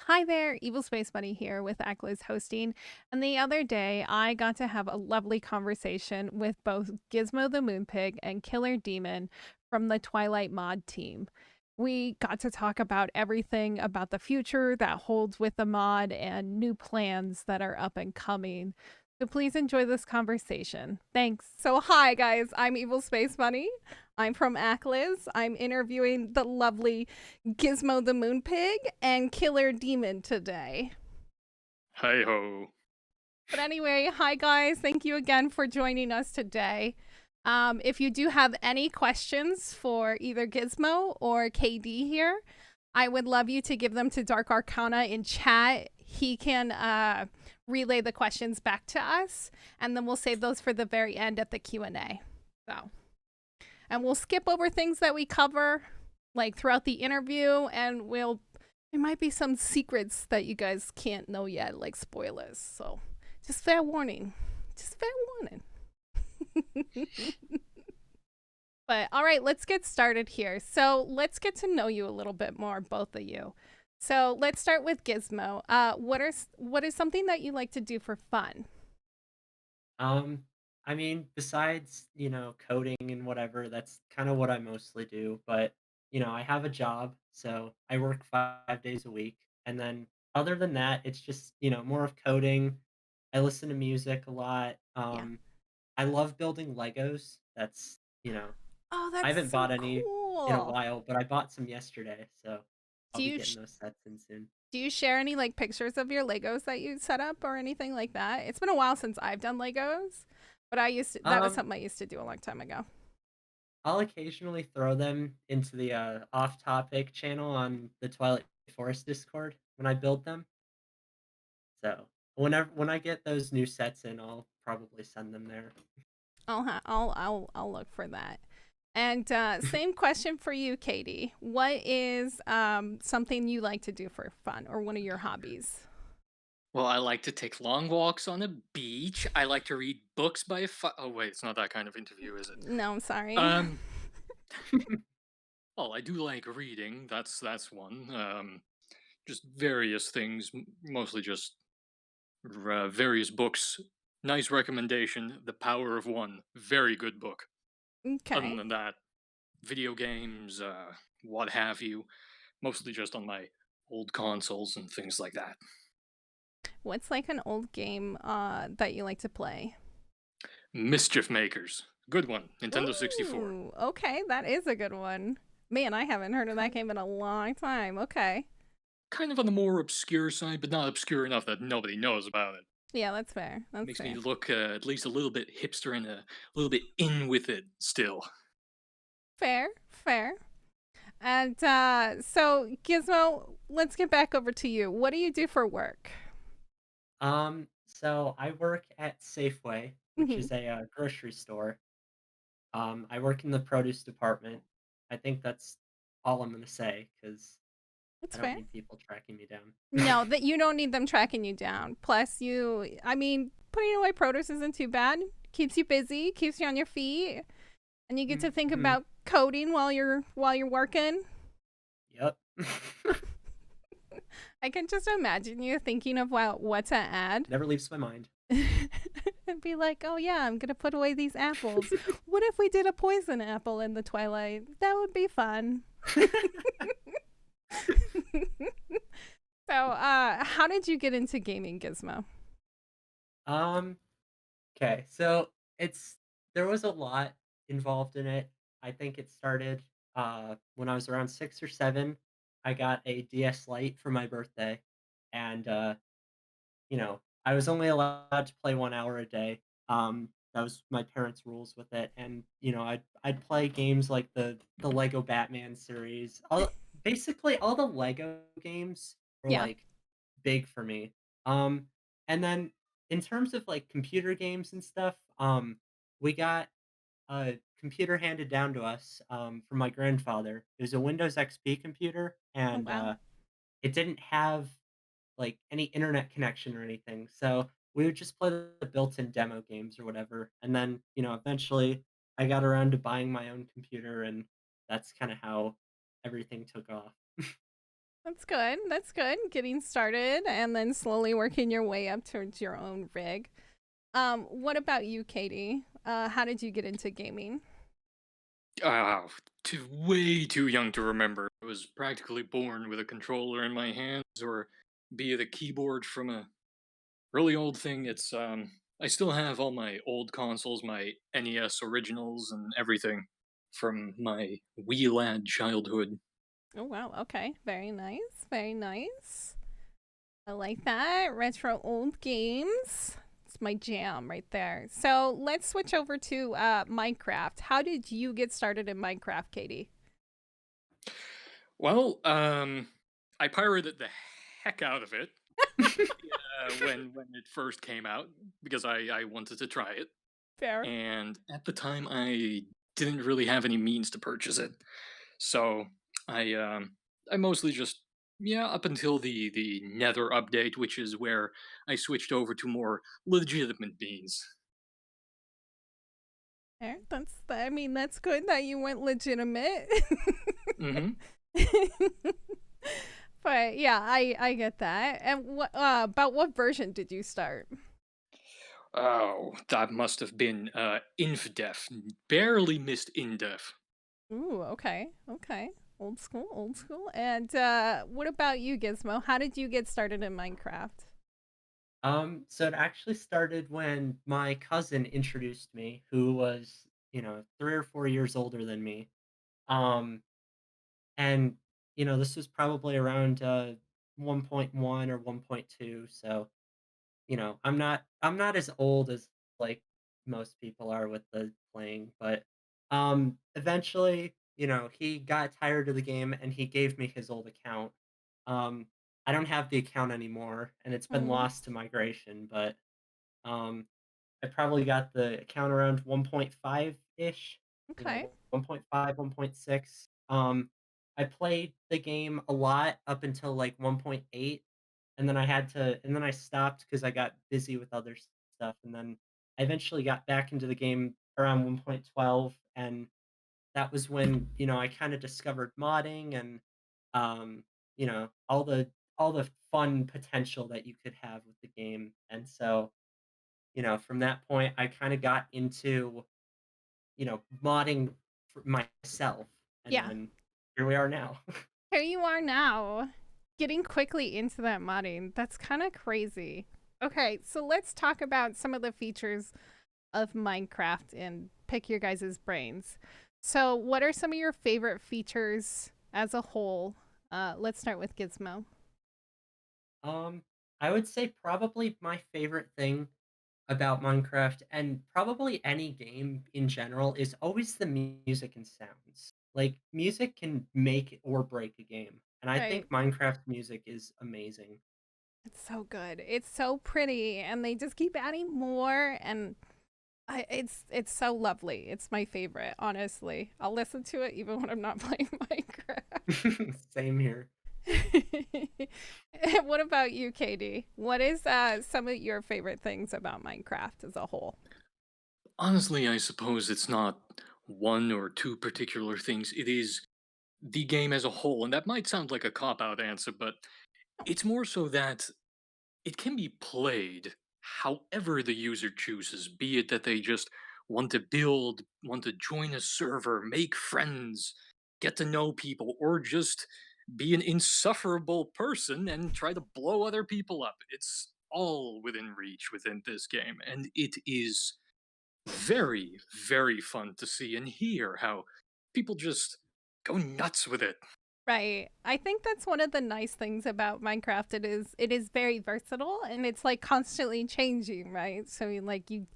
Hi there, Evil Space Bunny here with Akliz hosting. And the other day, I got to have a lovely conversation with both Gizmo the Moonpig and Killer Demon from the Twilight Mod team. We got to talk about everything about the future that holds with the mod and new plans that are up and coming. So please enjoy this conversation. Thanks. So, hi guys, I'm Evil Space Bunny. I'm from Akliz. I'm interviewing the lovely Gizmo the Moonpig and Killer Demon today. Hey ho. But anyway, hi guys. Thank you again for joining us today. If you do have any questions for either Gizmo or KD here, I would love you to give them to Dark Arcana in chat. He can relay the questions back to us, and then we'll save those for the very end at the Q&A. So, and we'll skip over things that we cover like throughout the interview, and there might be some secrets that you guys can't know yet, like spoilers. So just fair warning. Just fair warning. But all right, let's get started here. So let's get to know you a little bit more, both of you. So let's start with Gizmo. What is something that you like to do for fun? Um, I mean, besides, coding and whatever, that's kind of what I mostly do. But, I have a job, so I work 5 days a week. And then other than that, it's just, more of coding. I listen to music a lot. Yeah. I love building Legos. Oh, I that's haven't so bought any in a cool. while, but I bought some yesterday, so I'll Do be you getting those sets in soon. Do you share any like pictures of your Legos that you set up or anything like that? It's been a while since I've done Legos, but that was Um, something I used to do a long time ago. I'll occasionally throw them into the off-topic channel on the Twilight Forest Discord when I build them. So when I get those new sets in, I'll probably send them there. I'll look for that. And same question for you, Katie. What is something you like to do for fun or one of your hobbies? Well, I like to take long walks on a beach. I like to read books by Oh wait, it's not that kind of interview, is it? No, I'm sorry. Um, well, I do like reading. That's one. Just various things, mostly just various books. Nice recommendation. The Power of One. Very good book. Other Okay. than that, video games, what have you. Mostly just on my old consoles and things like that. What's like an old game that you like to play? Mischief Makers. Good one. Nintendo 64. Ooh, okay, that is a good one. Man, I haven't heard of that Kind game in a long time. Okay. kind of on the more obscure side, but not obscure enough that nobody knows about it. Yeah, that's fair. That's Makes me fair. look at least a little bit hipster and a little bit in with it still. Fair, fair. And so, Gizmo, let's get back over to you. What do you do for work? So I work at Safeway, which Hmm. is a grocery store. I work in the produce department. I think that's all I'm gonna say because That's I don't fair. need people tracking me down. No, that you don't need them tracking you down. Plus, I mean, putting away produce isn't too bad. Keeps you busy, keeps you on your feet, and you get to think Mhm. about coding while you're working. Yep. I can just imagine you thinking of what to add. Never leaves my mind. And be like, oh yeah, I'm gonna put away these apples. What if we did a poison apple in the Twilight? That would be fun. So, how did you get into gaming, Gizmo? Um, okay, so it's there was a lot involved in it. I think it started when I was around 6 or 7. I got a DS Lite for my birthday, and I was only allowed to play 1 hour a day. That was my parents' rules with it, and I'd play games like the Lego Batman series. Basically all the Lego games were Yeah. like big for me. Um, and then in terms of like computer games and stuff, we got a computer handed down to us from my grandfather. It was a Windows XP computer, Oh and wow. it didn't have like any internet connection or anything. So we would just play the built-in demo games or whatever. And then, eventually I got around to buying my own computer and that's kind of how everything took off. That's good. That's good. Getting started and then slowly working your way up towards your own rig. What about you, Katie? How did you get into gaming? Way too young to remember. I was practically born with a controller in my hands, or be it a keyboard from a really old thing. I still have all my old consoles, my NES originals, and everything from my wee lad childhood. Oh wow. Okay. Very nice. Very nice. I like that. Retro old games. It's my jam right there. So let's switch over to Minecraft. How did you get started in Minecraft, Katie? Well, I pirated the heck out of it when it first came out because I wanted to try it, Fair. and at the time I didn't really have any means to purchase it. So I mostly just, yeah, up until the Nether update, which is where I switched over to more legitimate means. Fair. I mean, that's good that you went legitimate. Hmm. But yeah, I get that. And what about what version did you start? Oh, that must have been InfDef, barely missed InDef. Ooh, okay. Okay. Old school, old school. And what about you, Gizmo? How did you get started in Minecraft? So it actually started when my cousin introduced me, who was, 3 or 4 years older than me. Um, and, this was probably around, 1.1 or 1.2, so, I'm not as old as, like, most people are with the playing, but, eventually, he got tired of the game and he gave me his old account. Um, I don't have the account anymore, and it's been Mm, lost to migration, but, um, I probably got the account around 1.5-ish, okay. 1.5, 1.6. I played the game a lot up until, like, 1.8, and then I stopped because I got busy with other stuff, and then I eventually got back into the game around 1.12, and that was when, I kinda discovered modding and, all the fun potential that you could have with the game, and so, from that point, I kinda got into, modding for myself, and Yeah. then here we are now. Here you are now, getting quickly into that modding. That's kind of crazy. Okay, so let's talk about some of the features of Minecraft and pick your guys' brains. So, what are some of your favorite features as a whole? Let's start with Gizmo. Um, I would say probably my favorite thing about Minecraft, and probably any game in general, is always the music and sounds. Like, music can make or break a game, and I Right. think Minecraft music is amazing. It's so good. It's so pretty, and they just keep adding more, and it's so lovely. It's my favorite, honestly. I'll listen to it even when I'm not playing Minecraft. Same here. What about you, Katie? What is some of your favorite things about Minecraft as a whole? Honestly, I suppose it's not one or two particular things. It is the game as a whole, and that might sound like a cop out answer, but it's more so that it can be played however the user chooses, be it that they just want to build, want to join a server, make friends, get to know people, or just be an insufferable person and try to blow other people up. It's all within reach within this game, and it is very, very fun to see and hear how people just go nuts with it. Right. I think that's one of the nice things about Minecraft. It is very versatile and it's like constantly changing, right? So like you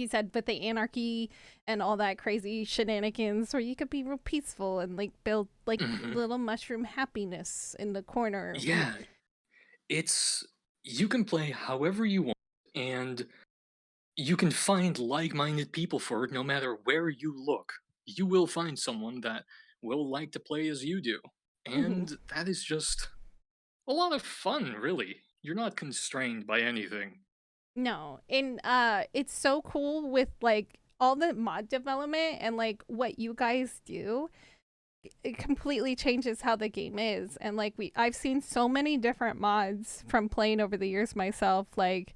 said, with the anarchy and all that crazy shenanigans where you could be real peaceful and like build like Hmm. little mushroom happiness in the corner. Yeah, it's you can play however you want, and you can find like-minded people for it no matter where you look. You will find someone that will like to play as you do. Mhm. And that is just a lot of fun, really. You're not constrained by anything. No. And it's so cool with like all the mod development and like what you guys do. it completely changes how the game is. And like I've seen so many different mods from playing over the years myself, like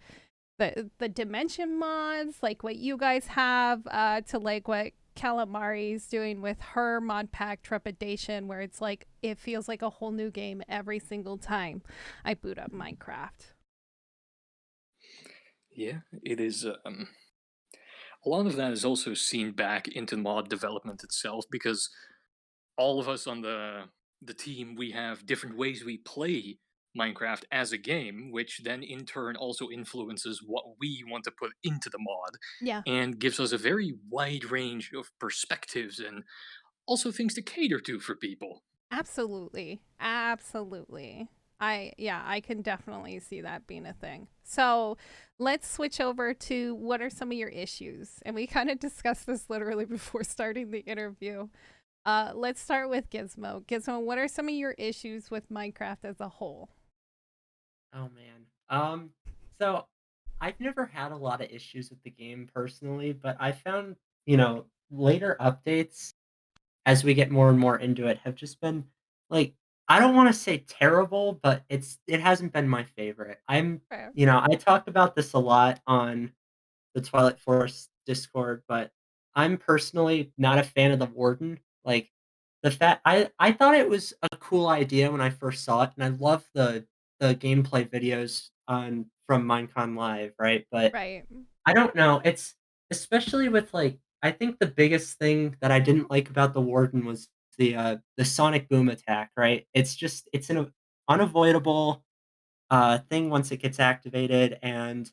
the dimension mods, like what you guys have, to like what Calamari's doing with her mod pack Trepidation, where it's like it feels like a whole new game every single time I boot up Minecraft. Yeah, it is. A lot of that is also seen back into mod development itself because all of us on the team, we have different ways we play Minecraft as a game, which then in turn also influences what we want to put into the mod Yeah, and gives us a very wide range of perspectives and also things to cater to for people. absolutely. Absolutely. I can definitely see that being a thing. So let's switch over to what are some of your issues. And we kind of discussed this literally before starting the interview. Let's start with Gizmo. Gizmo, what are some of your issues with Minecraft as a whole? Oh man. So I've never had a lot of issues with the game personally, but I found, later updates as we get more and more into it have just been like I don't want to say terrible, but it hasn't been my favorite. Fair. I talked about this a lot on the Twilight Forest Discord, but I'm personally not a fan of the Warden. Like the fact I thought it was a cool idea when I first saw it, and I love the gameplay videos on from Minecon Live, right? But Right. I don't know. It's especially with like I think the biggest thing that I didn't like about the Warden was the sonic boom attack, right? It's an unavoidable thing once it gets activated, and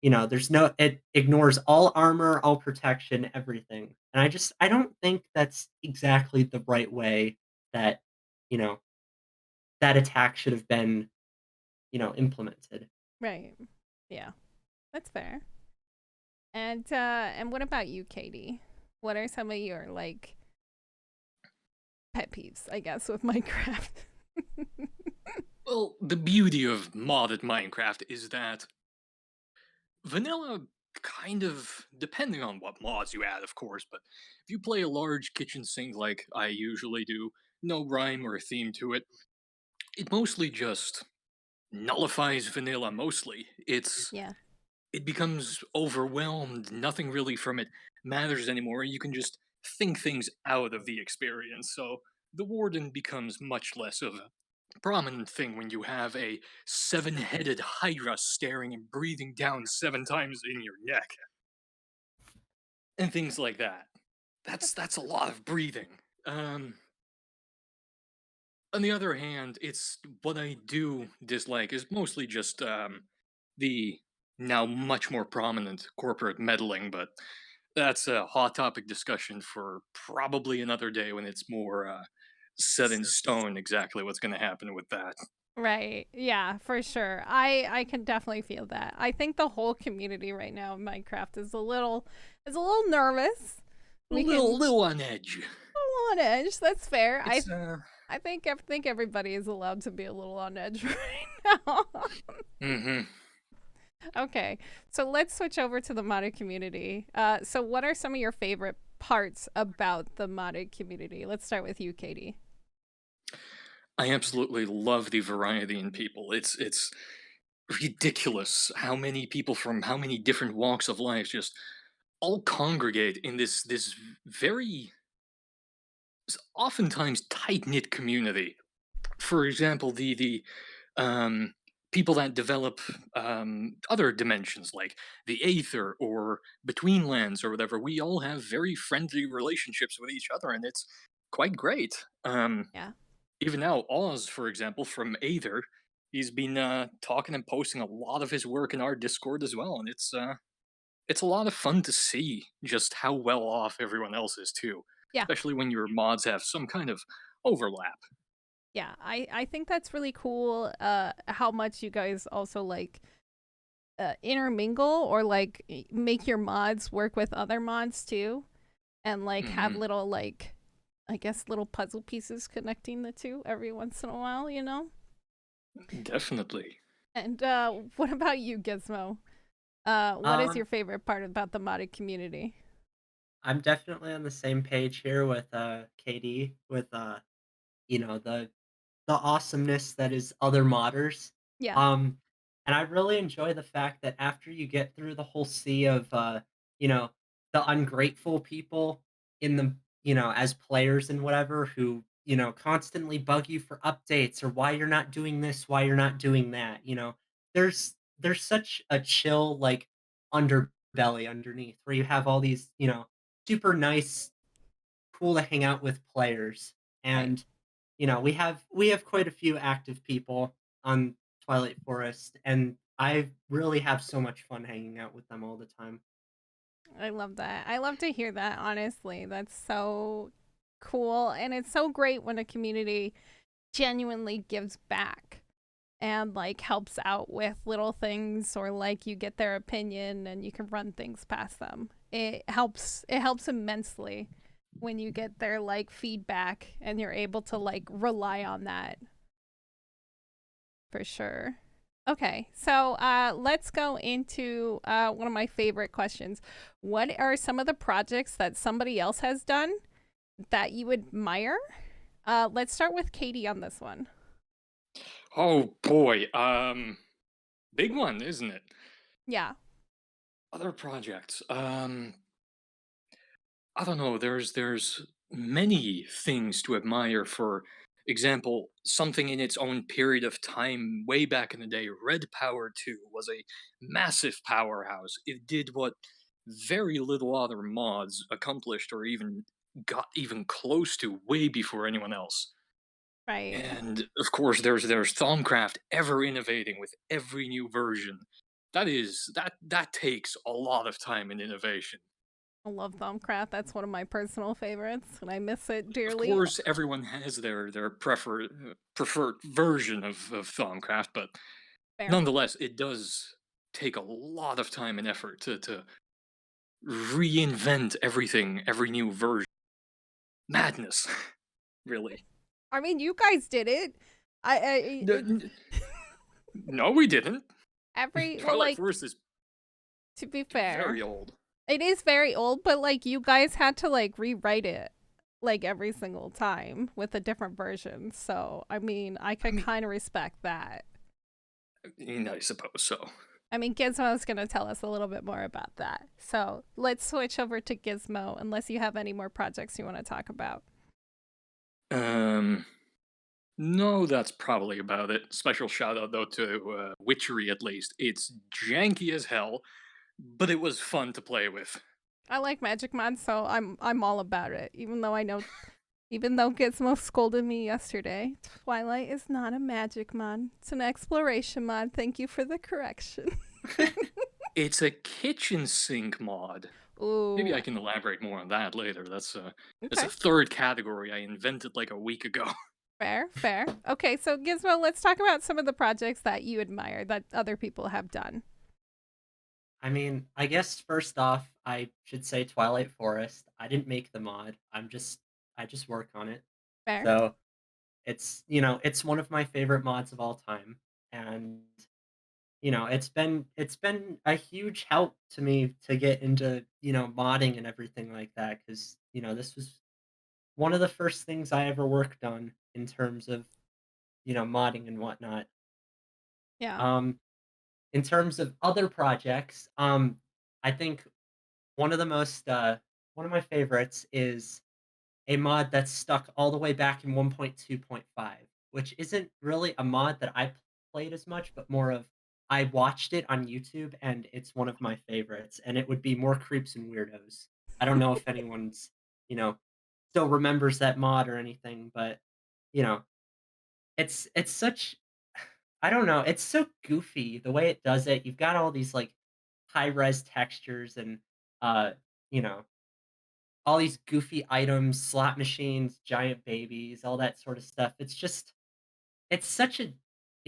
there's no it ignores all armor, all protection, everything. And I don't think that's exactly the right way that you know that attack should have been implemented. Right. Yeah. That's fair. And what about you, Katie? What are some of your like pet peeves, I guess, with Minecraft? Well, the beauty of modded Minecraft is that vanilla kind of, depending on what mods you add, of course, but if you play a large kitchen sink like I usually do, no rhyme or theme to it, it mostly just nullifies vanilla mostly. Yeah. It becomes overwhelmed, nothing really from it matters anymore. You can just think things out of the experience. So the warden becomes much less of a prominent thing when you have a seven-headed hydra staring and breathing down 7 times in your neck and things like that. That's a lot of breathing. Um, on the other hand, it's what I do dislike is mostly just the now much more prominent corporate meddling, but that's a hot topic discussion for probably another day when it's more set in stone exactly what's going to happen with that. Right. Yeah, for sure. I can definitely feel that. I think the whole community right now in Minecraft is a little nervous. A We can little on edge. a little on edge. That's fair. I It's I think everybody is allowed to be a little on edge right now. mm-hmm. Okay, so let's switch over to the modded community. So what are some of your favorite parts about the modded community? Let's start with you, Katie. I absolutely love the variety in people. It's ridiculous how many people from how many different walks of life just all congregate in this very oftentimes tight knit community. For example, the um, people that develop other dimensions like the Aether or Between Lands or whatever, we all have very friendly relationships with each other, and it's quite great. Yeah. Even now, Oz, for example, from Aether, he's been talking and posting a lot of his work in our Discord as well, and it's a lot of fun to see just how well off everyone else is too, Yeah. especially when your mods have some kind of overlap. Yeah. I think that's really cool how much you guys also like intermingle or like make your mods work with other mods too and like have Hmm. little like I guess little puzzle pieces connecting the two every once in a while, you know? Definitely. And what about you, Gizmo? What is Um, your favorite part about the modded community? I'm definitely on the same page here with KD with you know, the awesomeness that is other modders. Yeah. Um, and I really enjoy the fact that after you get through the whole sea of, you know, the ungrateful people in the, as players and whatever who, constantly bug you for updates or why you're not doing this, why you're not doing that. There's such a chill like underbelly underneath where you have all these, super nice, cool to hang out with players Right. and we have quite a few active people on Twilight Forest, and I really have so much fun hanging out with them all the time. I love that. I love to hear that, honestly. That's so cool. And it's so great when a community genuinely gives back and like helps out with little things, or like you get their opinion and you can run things past them. It helps immensely when you get their like feedback and you're able to like rely on that for sure. Okay, so let's go into one of my favorite questions. What are some of the projects that somebody else has done that you admire? Let's start with Katie on this one. Oh boy, big one, isn't it? Yeah. Other projects. I don't know. There's many things to admire. For example, something in its own period of time, way back in the day, Red Power 2 was a massive powerhouse. It did what very little other mods accomplished or even got even close to way before anyone else. Right. And of course, there's Thaumcraft ever innovating with every new version. That takes a lot of time and innovation. I love Thumbcraft. That's one of my personal favorites, and I miss it Of dearly. course, everyone has their preferred version of Thaumcraft, but Fair. nonetheless, it does take a lot of time and effort to reinvent everything, every new version. Madness, really. I mean, you guys did it. I, I it, N- no, we didn't. every well, Twilight like Forest is to be fair, very old. it is very old, but like you guys had to like rewrite it like every single time with a different version. So I mean, I I could mean, kind of respect that. I suppose so. I mean, Gizmo's going to tell us a little bit more about that. So let's switch over to Gizmo, unless you have any more projects you want to talk about. Um, no, that's probably about it. Special shout out though to Witchery at least. It's janky as hell, but it was fun to play with. I like Magic Mod, so I'm all about it. Even though Gizmo scolded me yesterday, Twilight is not a Magic Mod. It's an exploration mod. Thank you for the correction. It's a kitchen sink mod. Maybe Ooh, I can elaborate more on that later. That's okay. a third category I invented like a week ago. Fair, fair. Okay, so Gizmo, let's talk about some of the projects that you admire that other people have done. I mean, I guess first off, I should say Twilight Forest. I didn't make the mod. I just work on it. Fair. So it's one of my favorite mods of all time, and it's been a huge help to me to get into modding and everything like that because this was one of the first things I ever worked on in terms of modding and whatnot. Yeah. Um, in terms of other projects, I think one of my favorites is a mod that's stuck all the way back in 1.2.5, which isn't really a mod that I played as much, but more of I watched it on YouTube and it's one of my favorites, and it would be More Creeps and Weirdos. I don't know if anyone's, you know, still remembers that mod or anything, but you know, it's such I don't know, it's so goofy the way it does it. You've got all these like high res textures and uh, you know, all these goofy items, slot machines, giant babies, all that sort of stuff. It's such a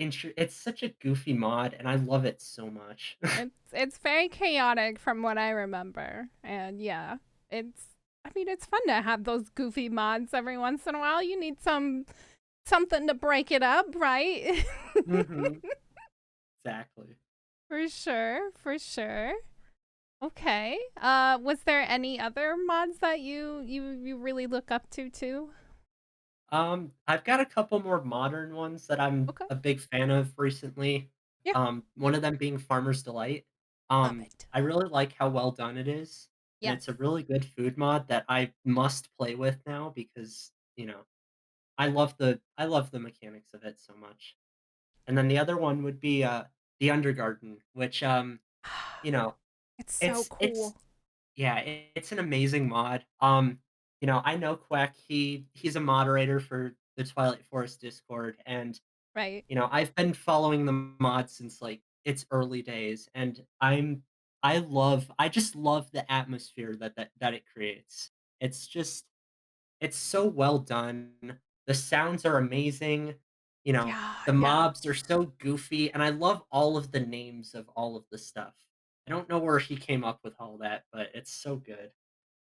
it's such a goofy mod and I love it so much. It's very chaotic from what I remember. And yeah, it's I mean it's fun to have those goofy mods every once in a while. You need something to break it up, right? Mhm. Exactly. For sure, for sure. Okay. Was there any other mods that you really look up to too? I've got a couple more modern ones that I'm Okay. a big fan of recently. Yeah. One of them being Farmer's Delight. Love it. I really like how well done it is, and Yes. it's a really good food mod that I must play with now because, I love the mechanics of it so much. And then the other one would be the Undergarden, which you know, It's so it's cool. yeah, it's an amazing mod. I know Quack, he's a moderator for the Twilight Forest Discord, and Right. I've been following the mod since like its early days, and I just love the atmosphere that it creates. It's just it's so well done. The sounds are amazing. Yeah, The yeah. mobs are so goofy, and I love all of the names of all of the stuff. I don't know where he came up with all that, but it's so good.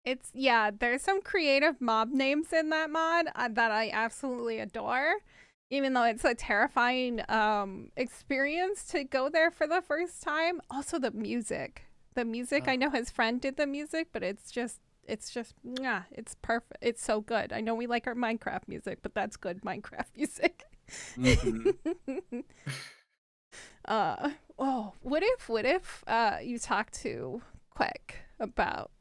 It's yeah, there's some creative mob names in that mod that I absolutely adore. Even though it's a terrifying experience to go there for the first time. Also the music. The music, I Oh. know his friend did the music, but it's just yeah, it's perfect. It's so good. I know we like our Minecraft music, but that's good Minecraft music. Mhm. uh what if you talk to Quick about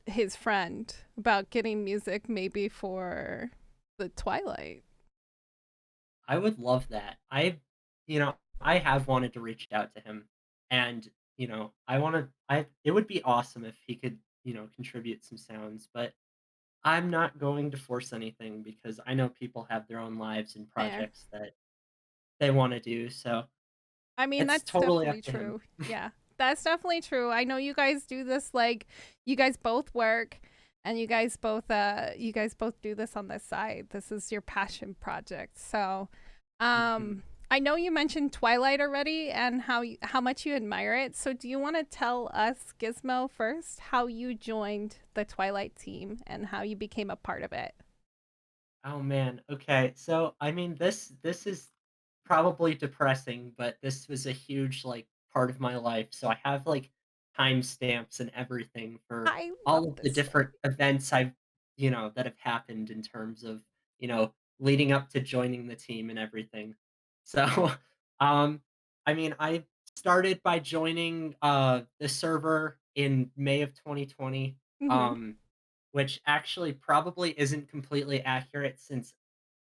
his friend about getting music maybe for the Twilight? I would love that. I have wanted to reach out to him, and I it would be awesome if he could, contribute some sounds, but I'm not going to force anything because I know people have their own lives and There. projects that they want to do, so I mean, it's that's totally definitely up to him. true. Yeah. That's definitely true. I know you guys do this like you guys both work and you guys both do this on the side. This is your passion project. So, Mhm. I know you mentioned Twilight already and how much you admire it. So, do you want to tell us Gizmo first how you joined the Twilight team and how you became a part of it? Oh man. Okay. So I mean this is probably depressing, but this was a huge like part of my life. So I have like timestamps and everything for I love all of the this stuff. different events that have happened in terms of, leading up to joining the team and everything. So um I mean I started by joining the server in May of 2020. Mhm. Um which actually probably isn't completely accurate since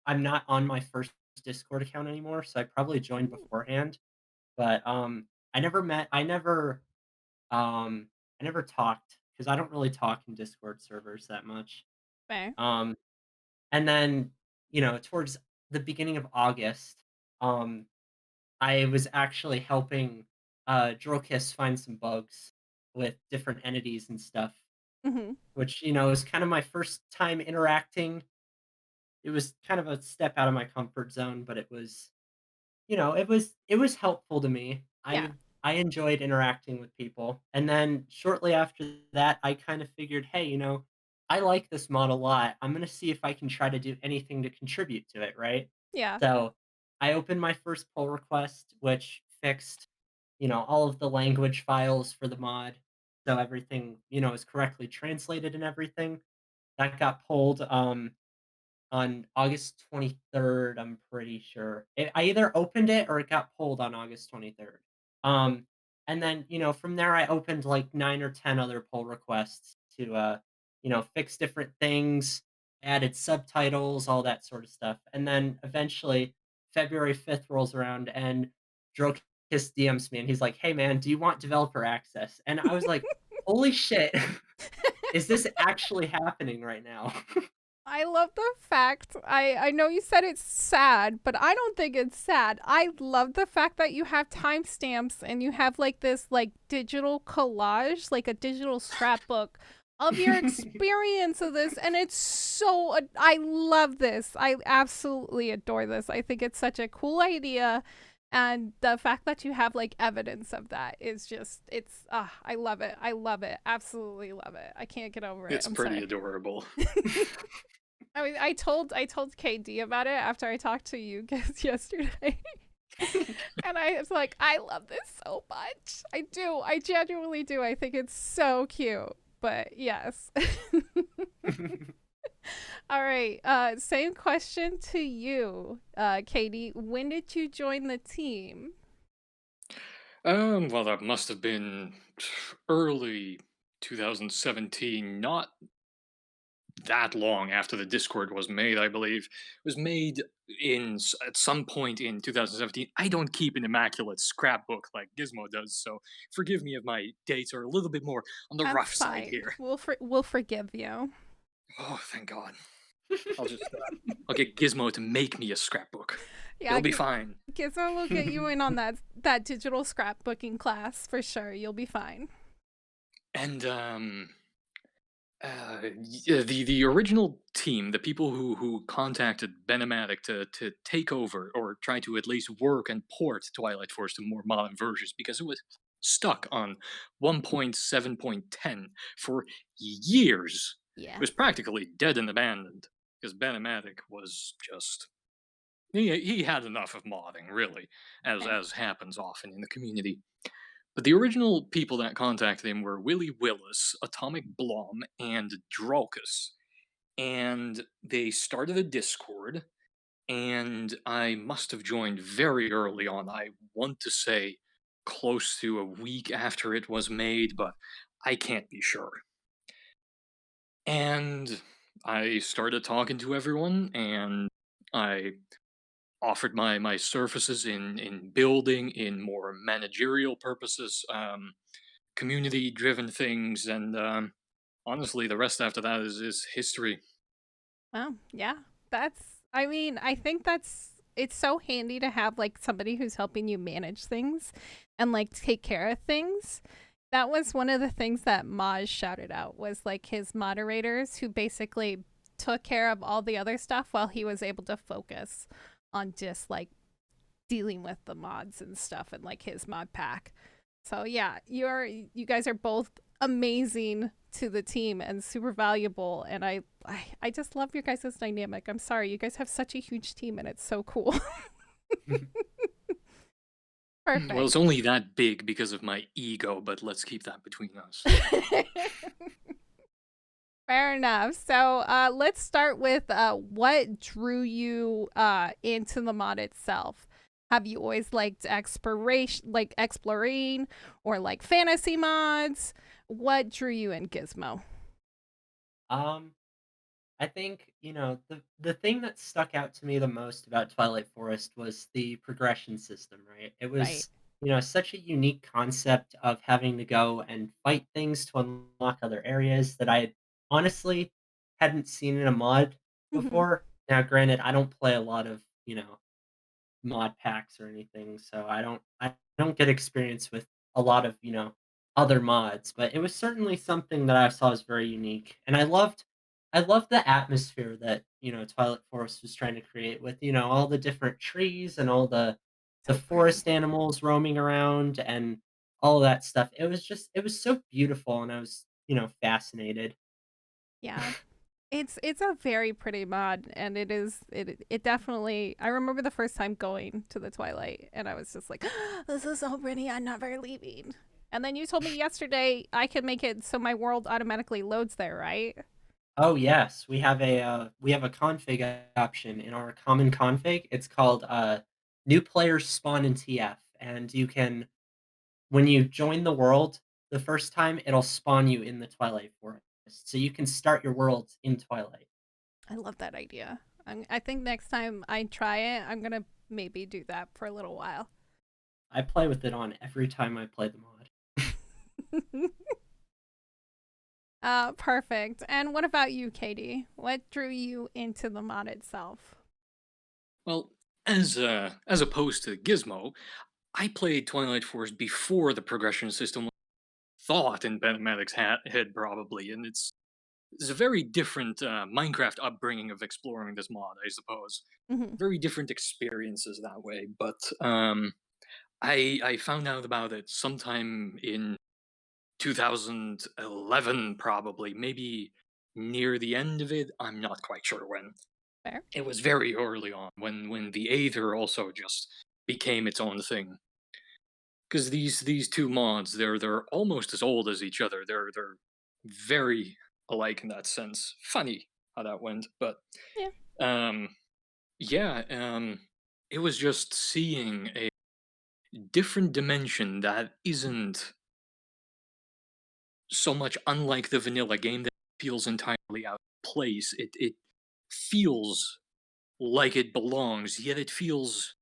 I'm not on my first Discord account anymore, so I probably joined Ooh, beforehand. But I never met I never talked because I don't really talk in Discord servers that much. fair. Um and then, towards the beginning of August, um I was actually helping Drokis find some bugs with different entities and stuff, Mhm. which, is kind of my first time interacting. It was kind of a step out of my comfort zone, but it was helpful to me. Yeah. I enjoyed interacting with people. And then shortly after that, I kind of figured, "Hey, I like this mod a lot. I'm going to see if I can try to do anything to contribute to it, right?" Yeah. So, I opened my first pull request which fixed, all of the language files for the mod so everything, is correctly translated and everything. That got pulled on August 23rd, I'm pretty sure. I either opened it or it got pulled on August 23rd. Um, and then, from there I opened like 9 or 10 other pull requests to fix different things, added subtitles, all that sort of stuff. And then eventually February 5th rolls around and Drokis DMs me and he's like, "Hey man, do you want developer access?" And I was like, "Holy shit. Is this actually happening right now?" I love the fact I know you said it's sad, but I don't think it's sad. I love the fact that you have timestamps and you have like this like digital collage, like a digital scrapbook of your experience of this and it's so I love this. I absolutely adore this. I think it's such a cool idea and the fact that you have like evidence of that is just it's I love it. I love it. Absolutely love it. I can't get over it. It's I'm pretty sorry. adorable. I mean, I told KD about it after I talked to you guys yesterday. And I was like, I love this so much. I do. I genuinely do. I think it's so cute. But yes. All right. Same question to you, Katie. When did you join the team? Well, that must have been early 2017, not that long after the Discord was made, I believe. It was made at some point in 2017. I don't keep an immaculate scrapbook like Gizmo does, so forgive me if my dates are a little bit more on the That's rough side fine. here. We'll forgive you. Oh, thank God. I'll get Gizmo to make me a scrapbook. Yeah, It'll be fine. Gizmo will get you in on that digital scrapbooking class for sure. You'll be fine. And the original team, the people who contacted Benematic to take over or try to at least work and port Twilight Forest to more modern versions because it was stuck on 1.7.10 for years. It Yeah. was practically dead and abandoned because Benematic was just he had enough of modding, really, Fair. as happens often in the community. But the original people that contacted him were Willie Willis, Atomic Blom, and Drolkus. And they started a Discord, and I must have joined very early on. I want to say close to a week after it was made, but I can't be sure. And I started talking to everyone, and I offered my services in building, in more managerial purposes, community driven things, and honestly, the rest after that is history. Well, yeah. I mean, I think it's so handy to have like somebody who's helping you manage things and like take care of things. That was one of the things that Maj shouted out was like his moderators who basically took care of all the other stuff while he was able to focus on just like dealing with the mods and stuff and like his mod pack. So yeah, you guys are both amazing to the team and super valuable, and I just love your guys' dynamic. I'm sorry, you guys have such a huge team and it's so cool. Well, Perfect. it's only that big because of my ego, but let's keep that between us. Fair enough. So let's start with what drew you into the mod itself. Have you always liked exploring, or like fantasy mods? What drew you in Gizmo? Um, I think, the thing that stuck out to me the most about Twilight Forest was the progression system, right? It Right. was, such a unique concept of having to go and fight things to unlock other areas that I honestly hadn't seen in a mod Mhm. before. Now, granted, I don't play a lot of, mod packs or anything, so I don't get experience with a lot of, other mods, but it was certainly something that I saw as very unique. And I loved the atmosphere that, Twilight Forest was trying to create with, all the different trees and all the So pretty. forest animals roaming around and all of that stuff. It was so beautiful and I was, fascinated. Yeah. It's a very pretty mod, and it definitely, I remember the first time going to the Twilight and I was just like, this is so pretty, I'm never leaving. And then you told me yesterday I could make it so my world automatically loads there, right? Oh yes, we have a config option in our common config. It's called new players spawn in TF, and you can when you join the world the first time, it'll spawn you in the Twilight Forest, so you can start your world in Twilight. I love that idea. I think next time I try it, I'm gonna maybe do that for a little while. I play with it on every time I play the mod. Perfect. And what about you, Katie? What drew you into the mod itself? Well, as opposed to Gizmo, I played Twilight Force before the progression system was thought in Benematic's head, probably, and it's a very different Minecraft upbringing of exploring this mod, I suppose. Hmm. Very different experiences that way, but I found out about it sometime in 2011, probably, maybe near the end of it. I'm not quite sure when. Fair. It was very early on when the Aether also just became its own thing. Because these two mods, they're almost as old as each other. They're very alike in that sense. Funny how that went, but Yeah. um, yeah, it was just seeing a different dimension that isn't so much unlike the vanilla game that feels entirely out of place. It feels like it belongs, yet it feels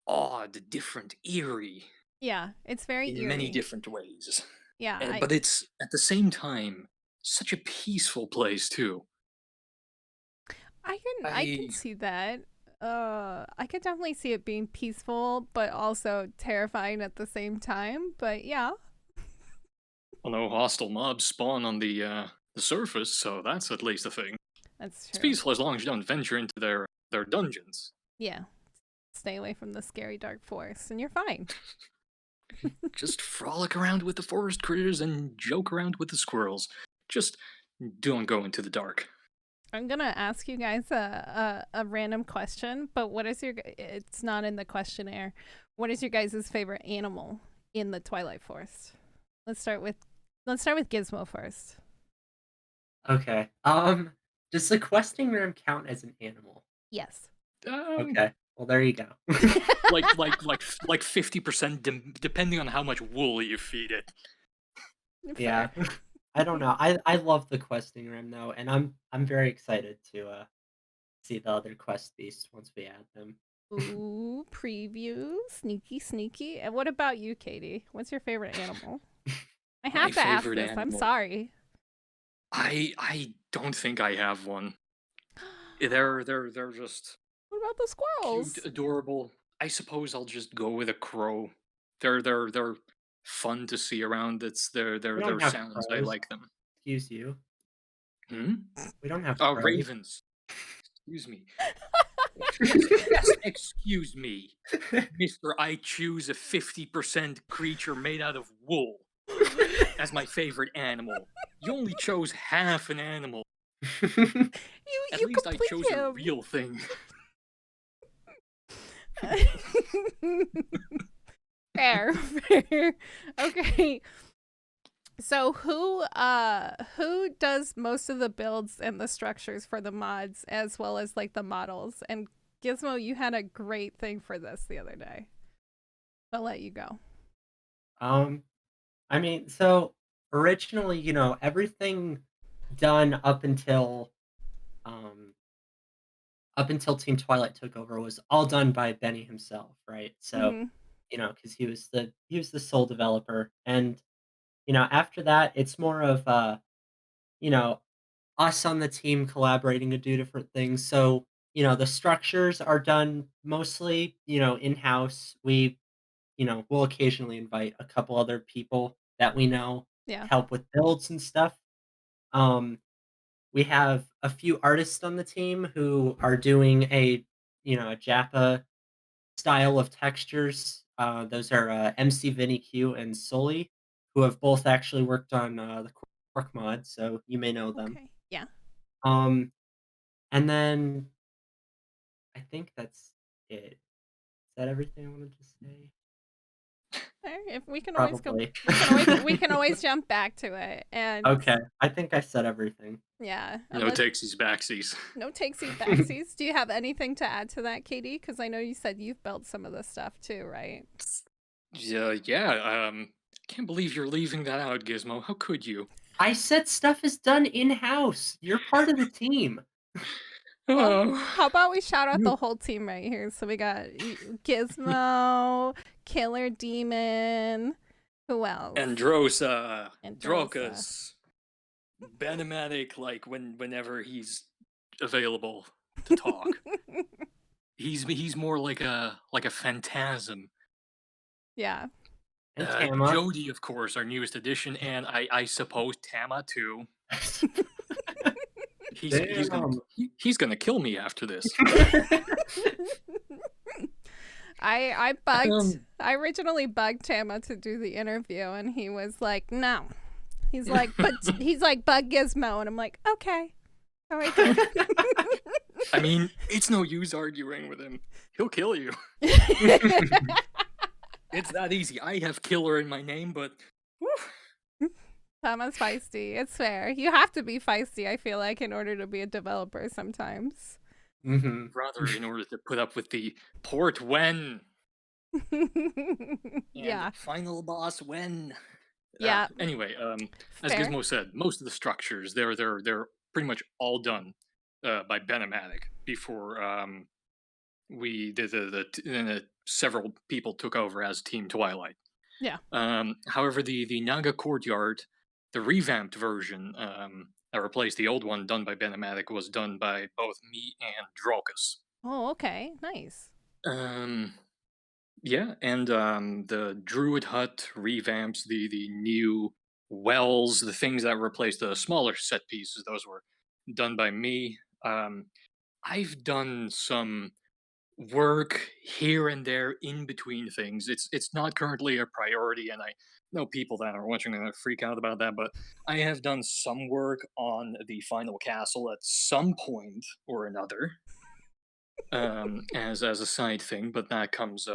odd, different, eerie Yeah, it's very in many eerie. different ways. Yeah, But it's at the same time such a peaceful place too. I can I see that. I could definitely see it being peaceful, but also terrifying at the same time. But yeah, well, no hostile mobs spawn on the surface, so that's at least a thing. that's It's true. peaceful as long as you don't venture into their dungeons. Yeah, stay away from the scary dark forest, and you're fine. Just frolic around with the forest critters and joke around with the squirrels. Just don't go into the dark. I'm gonna ask you guys a random question, but what is your? It's not in the questionnaire. What is your guys' favorite animal in the Twilight Forest? Let's start with Gizmo first. Okay. Does the questing room count as an animal? Yes. Um, Okay. Well, there you go. like 50%, depending on how much wool you feed it. Yeah. Fair. I don't know. I love the questing room though, and I'm very excited to see the other quest beasts once we add them. Ooh, preview, sneaky, sneaky. And what about you, Katie? What's your favorite animal? I My have to ask favorite this. I'm animal. sorry. I don't think I have one. They're just What about the cute, squirrels? adorable. I suppose I'll just go with a crow. They're fun to see around. It's We their don't have sounds. I crows. like them. Excuse you. Hmm? We don't have Oh, crows. ravens. Excuse me. Yes, excuse me, Mister. I choose a 50% creature made out of wool as my favorite animal. You only chose half an animal. At You least I complete chose a him. real thing. Fair, fair. Okay. So who does most of the builds and the structures for the mods as well as like the models? And Gizmo, you had a great thing for this the other day. I'll let you go. um, I mean, so originally, everything done um up until Team Twilight took over was all done by Benny himself, right? So, Mhm. because he was the sole developer, and after that, it's more of you know, us on the team collaborating to do different things. So, the structures are done mostly, in-house. We'll occasionally invite a couple other people that we know to Yeah. help with builds and stuff. Um, we have a few artists on the team who are doing a Japa style of textures. Those are MC Vinny Q and Sully, who have both actually worked on the Quark mod, so you may know them. Okay. Yeah. Um, and then I think that's it. Is that everything I wanted to say? There, if we can always go, Probably. we can always jump back to it. And Okay, I think I said everything. yeah, No unless takesies backsies. no takesies backsies. Do you have anything to add to that, Katie? Because I know you said you've built some of this stuff too, right? Yeah. Can't believe you're leaving that out, Gizmo. How could you? I said stuff is done in-house. You're part of the team. Well, Oh, how about we shout out you the whole team right here? So we got Gizmo, Killer Demon, who else? Androsa, Androsa. Drokas, Benomatic, like whenever he's available to talk. He's more like a phantasm. Yeah. And Tama. Jody, of course, our newest addition, and I suppose Tama too. Damn. He's gonna kill me after this. I originally bugged Tama to do the interview and he was like, no. He's like, but he's like, bug Gizmo, and I'm like, okay. All right then. I mean, it's no use arguing with him. He'll kill you. It's that easy. I have killer in my name, but whew, Tama's feisty. It's fair. You have to be feisty, I feel like, in order to be a developer sometimes. Mhm. rather in order to put up with the port when and Yeah. final boss when. Yeah. Anyway, as Fair. Gizmo said, most of the structures they're pretty much all done by Benematic before we several people took over as Team Twilight. Yeah. However, the Naga Courtyard, the revamped version that replaced the old one done by Benematic, was done by both me and Drolkus. Oh, okay. Nice. Um, yeah, and the Druid Hut revamps, the new wells, the things that replaced the smaller set pieces, those were done by me. I've done some work here and there in between things. It's not currently a priority, and I know people that are watching are gonna freak out about that, but I have done some work on the final castle at some point or another, as a side thing, but that comes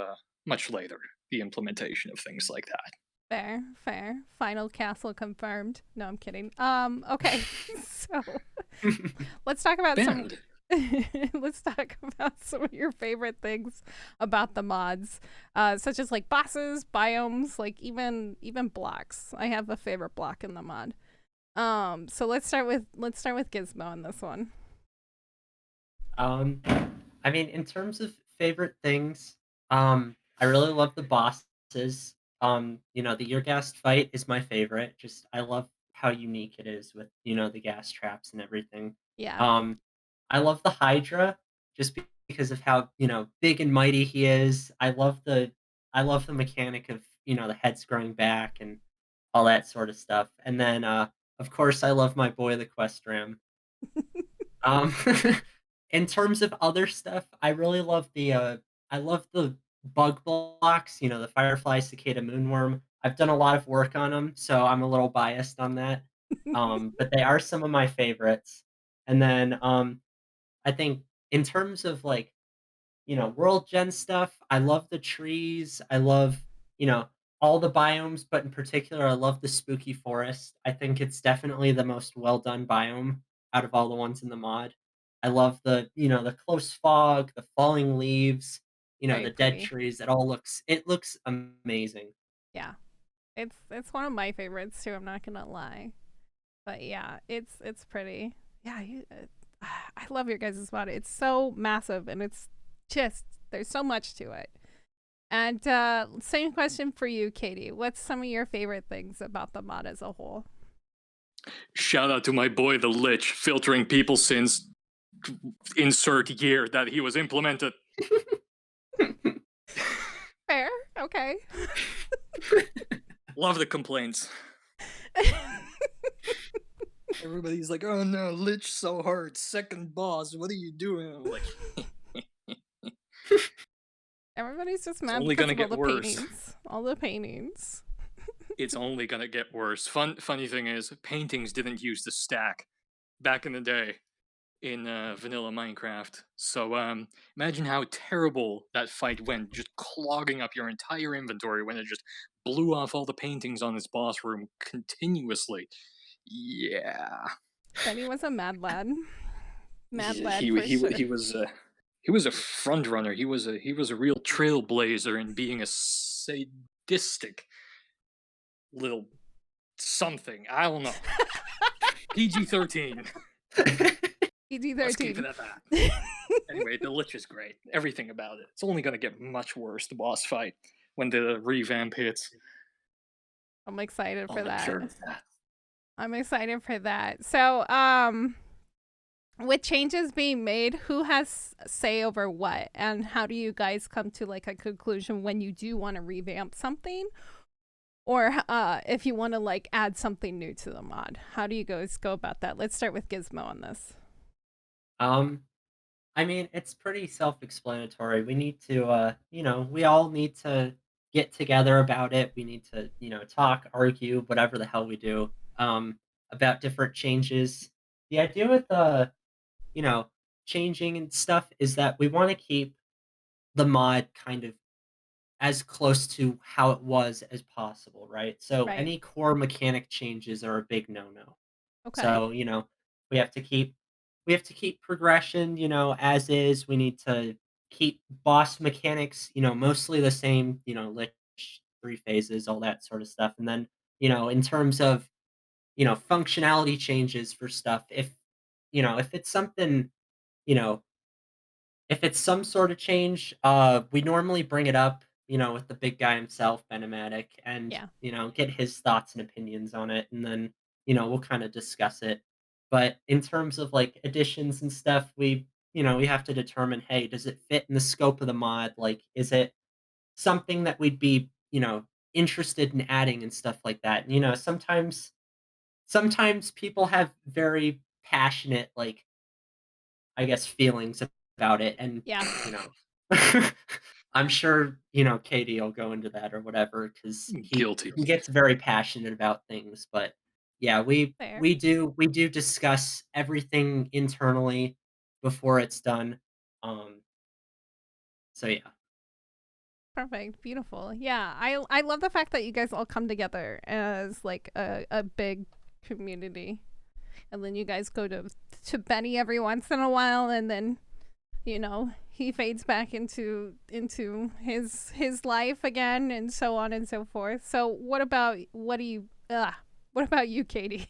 much later. The implementation of things like that. Fair. Fair. Final castle confirmed. No, I'm kidding. Okay. So let's talk about some Banned. let's talk about some of your favorite things about the mods, such as like bosses, biomes, like even blocks. I have a favorite block in the mod. So let's start with Gizmo on this one. Um, I mean, in terms of favorite things, I really love the bosses. The ear gas fight is my favorite. Just I love how unique it is with the gas traps and everything. Yeah. Um, I love the Hydra just because of how big and mighty he is. I love the mechanic of the heads growing back and all that sort of stuff. And then of course I love my boy the Quest Ram. Um, in terms of other stuff, I love the bug blocks, the firefly, cicada, moonworm. I've done a lot of work on them, so I'm a little biased on that. But they are some of my favorites. And then I think in terms of world gen stuff. I love the trees. I love, you know, all the biomes, but in particular, I love the spooky forest. I think it's definitely the most well done biome out of all the ones in the mod. I love the close fog, the falling leaves, Very the dead pretty. trees. It looks amazing. Yeah. It's one of my favorites too, I'm not gonna lie. But yeah, it's pretty. Yeah, I love your guys' mod. It's so massive and it's just there's so much to it. And same question for you, Katie. What's some of your favorite things about the mod as a whole? Shout out to my boy the Lich, filtering people since insert year that he was implemented. Fair, okay. Love the complaints. Everybody's like, "Oh no, Lich so hard. Second boss. What are you doing?" I'm like, Everybody's just it's mad only because gonna of all get the worse. paintings. All the paintings. It's only gonna get worse. Funny thing is, paintings didn't use the stack back in the day in vanilla Minecraft. So imagine how terrible that fight went, just clogging up your entire inventory when it just blew off all the paintings on its boss room continuously. Yeah, Benny was a mad lad. Mad he lad he for he, sure. he was a front runner. He was a real trailblazer in being a sadistic little something. I don't know. PG-13. PG Let's keep it 13. at that. Anyway, the Lich is great. Everything about it. It's only gonna get much worse, the boss fight, when the revamp hits. I'm excited I'll for make that. sure of that. I'm excited for that. So, with changes being made, who has say over what, and how do you guys come to like a conclusion when you do want to revamp something, or if you want to like add something new to the mod? How do you guys go about that? Let's start with Gizmo on this. um, I mean, it's pretty self-explanatory. We all need to get together about it. We need to, talk, argue, whatever the hell we do, about different changes. The idea with you know, changing and stuff is that we want to keep the mod kind of as close to how it was as possible, right? So Right. any core mechanic changes are a big no-no. Okay. So, we have to keep we have to keep progression, as is. We need to keep boss mechanics, mostly the same, lich, three phases, all that sort of stuff. And then, in terms of, functionality changes for stuff, if it's something, you know, if it's some sort of change, we normally bring it up, with the big guy himself, Benematic, and, Yeah. get his thoughts and opinions on it, and then, we'll kind of discuss it. But in terms of like additions and stuff, we have to determine, hey, does it fit in the scope of the mod? Like, is it something that we'd be, interested in adding and stuff like that? And, sometimes people have very passionate, like, I guess, feelings about it, and, Yeah. you know, I'm sure, Katie will go into that or whatever because he Guilty. he gets very passionate about things, but, yeah, we Fair. we do we do discuss everything internally before it's done, um, so yeah. Perfect. Beautiful. Yeah. I love the fact that you guys all come together as like a big community. And then you guys go to Benny every once in a while, and then he fades back into his life again, and so on and so forth. So what about you, Katie?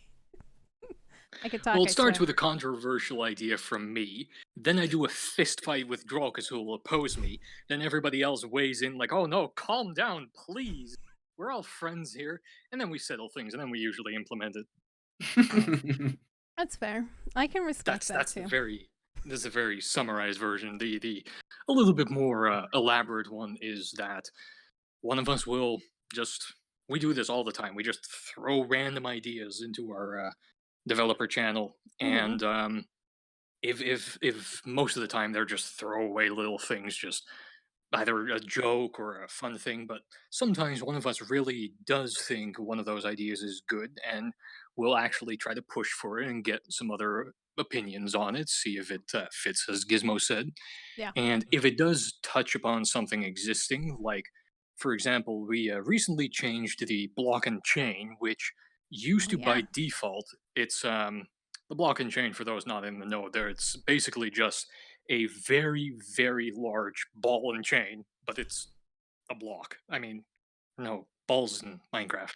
I could Well, talk, it I starts swear. with a controversial idea from me. Then I do a fist fight with Draucus, who will oppose me. Then everybody else weighs in, like, "Oh no, calm down, please. We're all friends here." And then we settle things, and then we usually implement it. That's fair. I can respect That's that that's the too. very this is a very summarized version. The a little bit more elaborate one is that one of us will just we do this all the time. We just throw random ideas into our developer channel, Mm-hmm. and if most of the time they're just throwaway little things, just either a joke or a fun thing, but sometimes one of us really does think one of those ideas is good, and we'll actually try to push for it and get some other opinions on it, see if it fits, as Gizmo said. Yeah. And if it does touch upon something existing, like, for example, we recently changed the block and chain, which used Oh to by yeah. default, it's the block and chain, for those not in the know, there it's basically just a very, very large ball and chain, but it's a block. I mean, no, balls in Minecraft.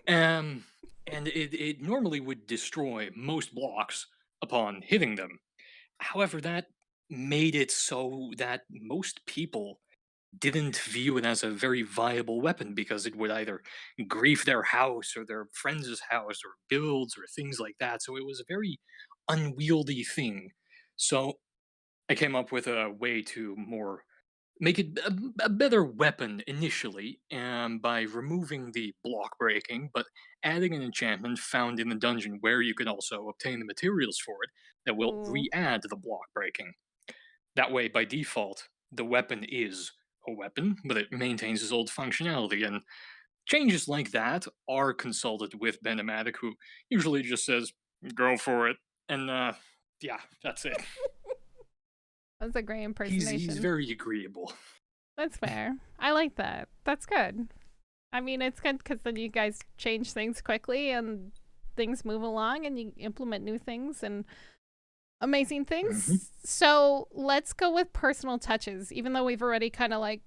Um, and it normally would destroy most blocks upon hitting them. However, that made it so that most people didn't view it as a very viable weapon because it would either grief their house or their friend's house or builds or things like that. So it was a very unwieldy thing. So I came up with a way to more make it a better weapon initially, by removing the block breaking, but adding an enchantment found in the dungeon where you can also obtain the materials for it that will Ooh. re-add the block breaking. That way, by default, the weapon is a weapon, but it maintains its old functionality. And changes like that are consulted with Benematic, who usually just says, "Go for it," and yeah, that's it. That's a great He's impersonation. very agreeable. That's fair. I like that. That's good. I mean, it's good because then you guys change things quickly and things move along and you implement new things and amazing Hmm. things. So let's go with personal touches, even though we've already kind of like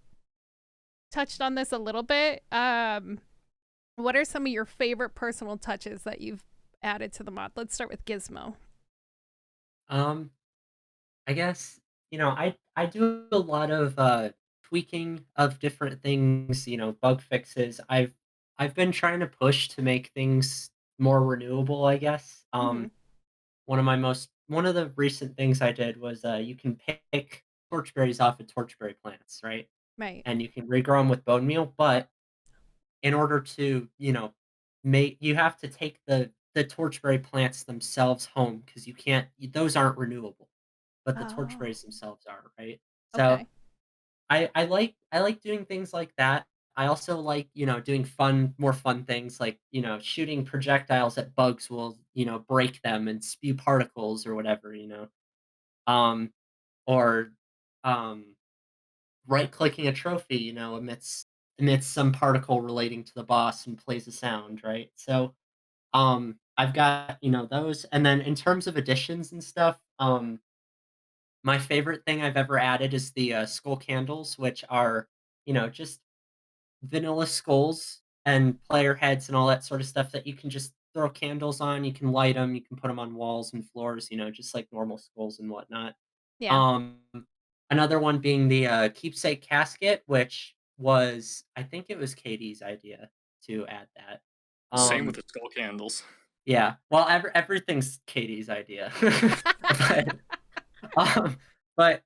touched on this a little bit. What are some of your favorite personal touches that you've added to the mod? Let's start with Gizmo. Um, I guess, I do a lot of, tweaking of different things, bug fixes. I've been trying to push to make things more renewable, I guess. Mm-hmm. One of the recent things I did was, you can pick torchberries off of torchberry plants, right? Right. And you can regrow them with bone meal, but in order to, make you have to take the torchberry plants themselves home because you can't those aren't renewable, but the Oh, torchberries themselves are, right? So okay. I like doing things like that. I also like, doing more fun things like, shooting projectiles at bugs will, break them and spew particles or whatever. um, or um, right clicking a trophy, emits some particle relating to the boss and plays a sound, right? So I've got, those. And then in terms of additions and stuff, my favorite thing I've ever added is the skull candles, which are, just vanilla skulls and player heads and all that sort of stuff that you can just throw candles on. You can light them, you can put them on walls and floors, just like normal skulls and whatnot. Yeah. Um, Another one being the keepsake casket, which was, I think it was Katie's idea to add that. Same with Um, the skull candles. yeah, well, everything's Katie's idea, but um, but,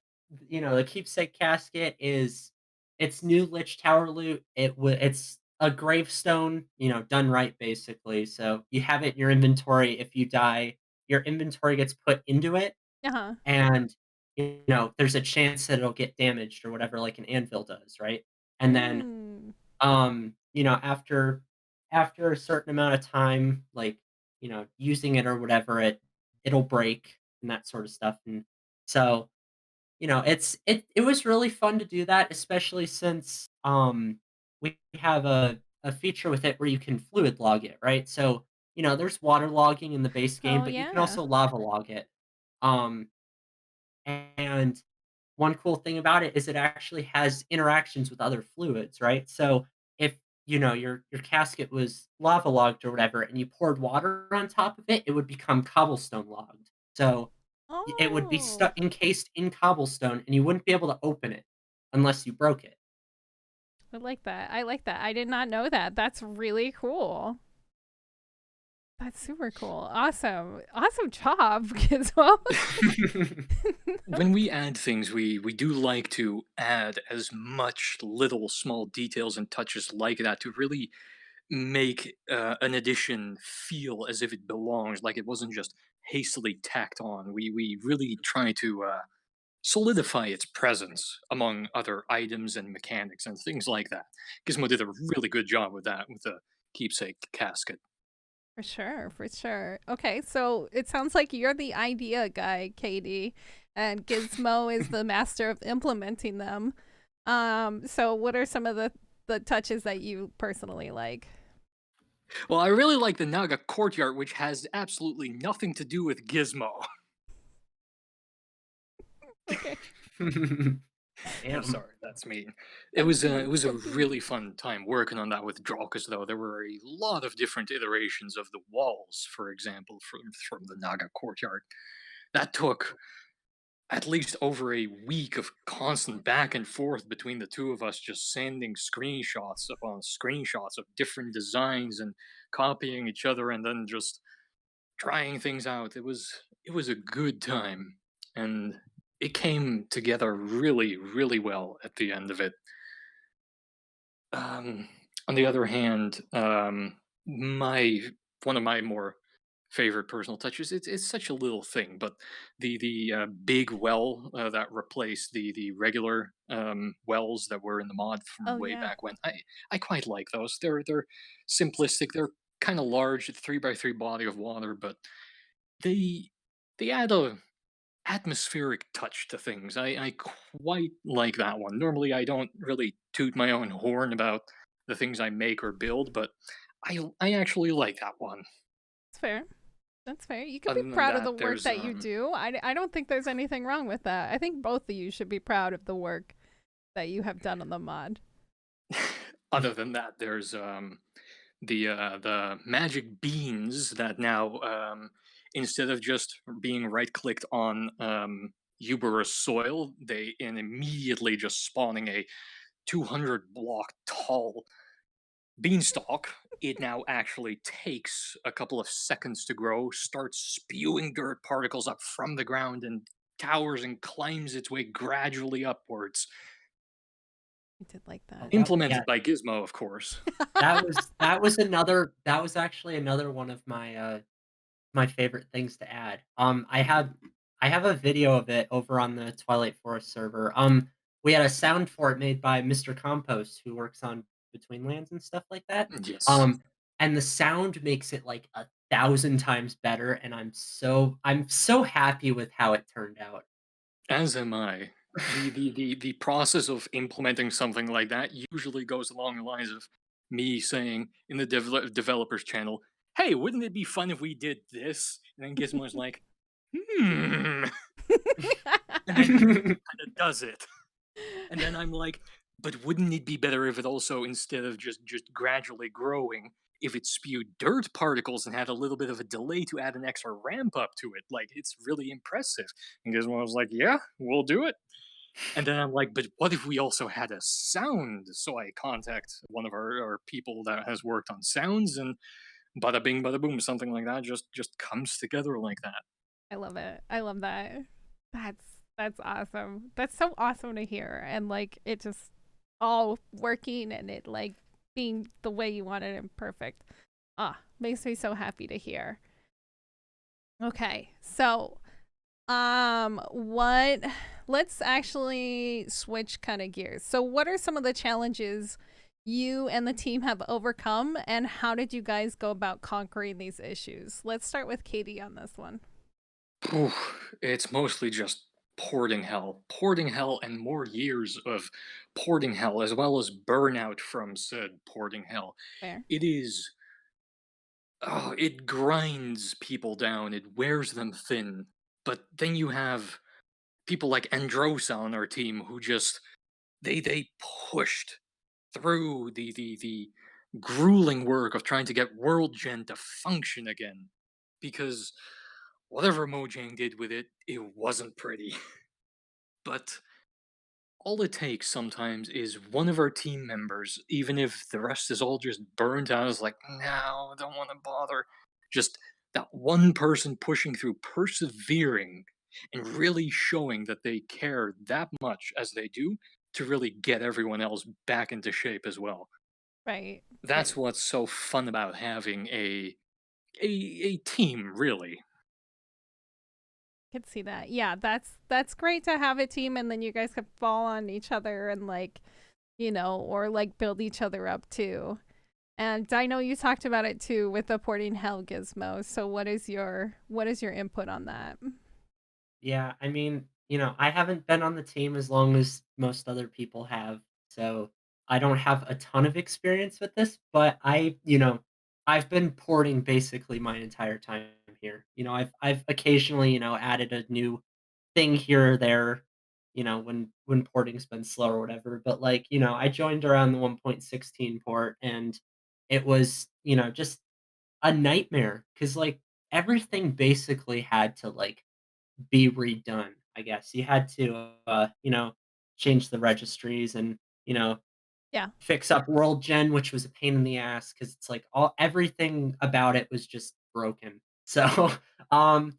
the keepsake casket is it's new Lich Tower loot. It's a gravestone, done right, basically. So you have it in your inventory. If you die, your inventory gets put into it, Uh-huh. and, there's a chance that it'll get damaged or whatever, like an anvil does, right? And then, Mm. after a certain amount of time, like, using it or whatever, it'll break and that sort of stuff. And so, it was really fun to do that, especially since we have a feature with it where you can fluid log it, right? So, there's water logging in the base game, Oh, but you can yeah. also lava log it. Um and one cool thing about it is it actually has interactions with other fluids, right? So if your casket was lava logged or whatever, and you poured water on top of it, it would become cobblestone logged. So it would be Oh, stuck encased in cobblestone, and you wouldn't be able to open it unless you broke it. I like that. I like that. I did not know that. That's really cool. That's super cool. Awesome. Awesome job, Gizmo. When we add things, we do like to add as much little small details and touches like that to really make an addition feel as if it belongs, like it wasn't just hastily tacked on. We really try to solidify its presence among other items and mechanics and things like that. Gizmo did a really good job with that with the keepsake casket. For sure, for sure. Okay, so it sounds like you're the idea guy, Katie, and Gizmo is the master of implementing them. So what are some of the touches that you personally like? Well, I really like the Naga courtyard, which has absolutely nothing to do with Gizmo. Okay, I'm Damn. sorry, that's mean. It continue, was a continue. really fun time working on that with Drawkus, though. There were a lot of different iterations of the walls, for example, from the Naga courtyard. That took at least over a week of constant back and forth between the two of us, just sending screenshots upon screenshots of different designs and copying each other, and then just trying things out. It was a good time, and it came together really, really well at the end of it. Um, on the other hand, my one of my more favorite personal touches. It's such a little thing, but the big well that replaced the regular wells that were in the mod from Oh way yeah. back when. I quite like those. They're simplistic. They're kind of large, 3x3 body of water, but they they add a atmospheric touch to things. I quite like that one. Normally, I don't really toot my own horn about the things I make or build, but I actually like that one. It's fair. That's fair. You could be Other than proud of the that, work there's that you do. I don't think there's anything wrong with that. I think both of you should be proud of the work that you have done on the mod. other than that, there's the magic beans that now instead of just being right clicked on Uberous soil, they and immediately just spawning a 200 block tall beanstalk. It now actually takes a couple of seconds to grow, starts spewing dirt particles up from the ground, and towers and climbs its way gradually upwards. I did like Oh, that. yeah, Implemented by Gizmo, of course. that was actually another one of my favorite things to add. I have a video of it over on the Twilight Forest server. We had a sound for it made by Mr. Compost, who works on Between Lands and stuff like that. Yes. Um, and the sound makes it like 1,000 times better, and I'm so happy with how it turned out. As am I. The process of implementing something like that usually goes along the lines of me saying in the developers channel, "Hey, wouldn't it be fun if we did this?" And then Gizmo's like, "Hmm," and then kind of does it. And then I'm like, "But wouldn't it be better if it also, instead of just gradually growing, if it spewed dirt particles and had a little bit of a delay to add an extra ramp up to it? Like, it's really impressive." And Gizmo was like, "Yeah, we'll do it." And then I'm like, "But what if we also had a sound?" So I contact one of our people that has worked on sounds, and bada bing, bada boom, something like that just comes together like that. I love it. I love that. That's that's awesome. That's so awesome to hear. And like it just all working and it like being the way you want it and perfect. Makes me so happy to hear. Okay. So, what let's actually switch kind of gears. So, what are some of the challenges you and the team have overcome and how did you guys go about conquering these issues? Let's start with Katie on this one. It's mostly just porting hell, and more years of porting hell, as well as burnout from said porting hell. Fair. It is, oh, it grinds people down, it wears them thin. But then you have people like Androsa on our team who just they pushed through the grueling work of trying to get World Gen to function again, because whatever Mojang did with it, it wasn't pretty. But all it takes sometimes is one of our team members, even if the rest is all just burnt out, is like, no, I don't want to bother. Just that one person pushing through, persevering, and really showing that they care that much as they do to really get everyone else back into shape as well. Right. That's Right. what's so fun about having a team, really. Could see that. Yeah, that's great to have a team and then you guys could fall on each other and like, or like build each other up too. And I know you talked about it too with the porting hell gizmo. So what is your input on that? Yeah, I mean, I haven't been on the team as long as most other people have, so I don't have a ton of experience with this, but I've been porting basically my entire time here. I've occasionally, added a new thing here or there, when porting's been slow or whatever, but like, I joined around the 1.16 port and it was, just a nightmare cuz like everything basically had to like be redone, I guess. You had to, change the registries and, you know, Yeah. fix up World Gen, which was a pain in the ass because it's like all everything about it was just broken. So, um,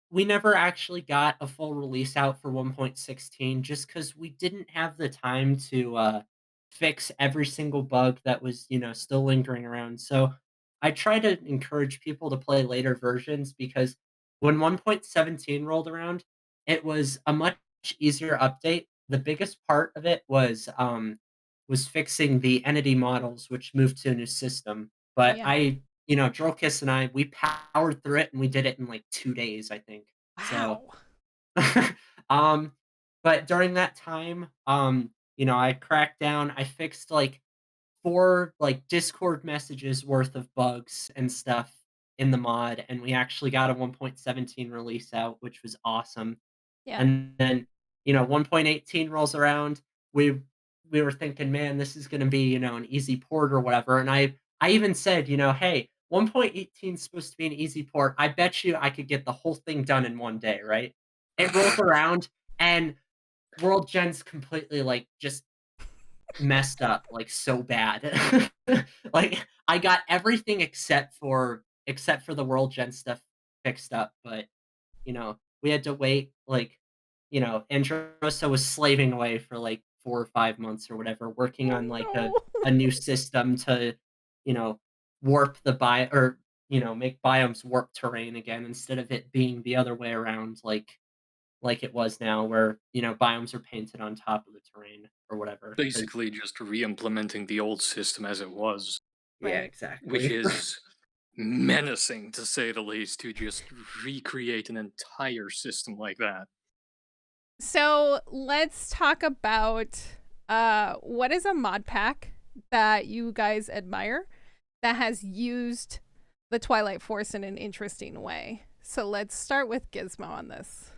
we never actually got a full release out for 1.16 just because we didn't have the time to fix every single bug that was, still lingering around. So I try to encourage people to play later versions because when 1.17 rolled around, it was a much easier update. The biggest part of it was fixing the entity models, which moved to a new system. Oh But yeah. Drolkis and I, we powered through it and we did it in like 2 days, I think. So, Wow. um, but during that time, I cracked down. I fixed like 4 like Discord messages worth of bugs and stuff in the mod, and we actually got a 1.17 release out, which was awesome. Yeah. And then, 1.18 rolls around. We we were thinking, man, this is gonna be, an easy port or whatever. And I even said, hey, 1.18 is supposed to be an easy port. I bet you I could get the whole thing done in one day, right? It rolls around and World Gen's completely like just messed up like so bad. Like I got everything except for the World Gen stuff fixed up, but we had to wait like, Androsa was slaving away for like 4 or 5 months or whatever, working Oh on like a no. a new system to, you know, warp the bio or, make biomes warp terrain again instead of it being the other way around like it was now where, biomes are painted on top of the terrain or whatever. 'Cause Basically just re-implementing the old system as it was, yeah, Right. which exactly. is menacing to say the least, to just recreate an entire system like that. So let's talk about what is a mod pack that you guys admire that has used the Twilight Force in an interesting way. So let's start with Gizmo on this.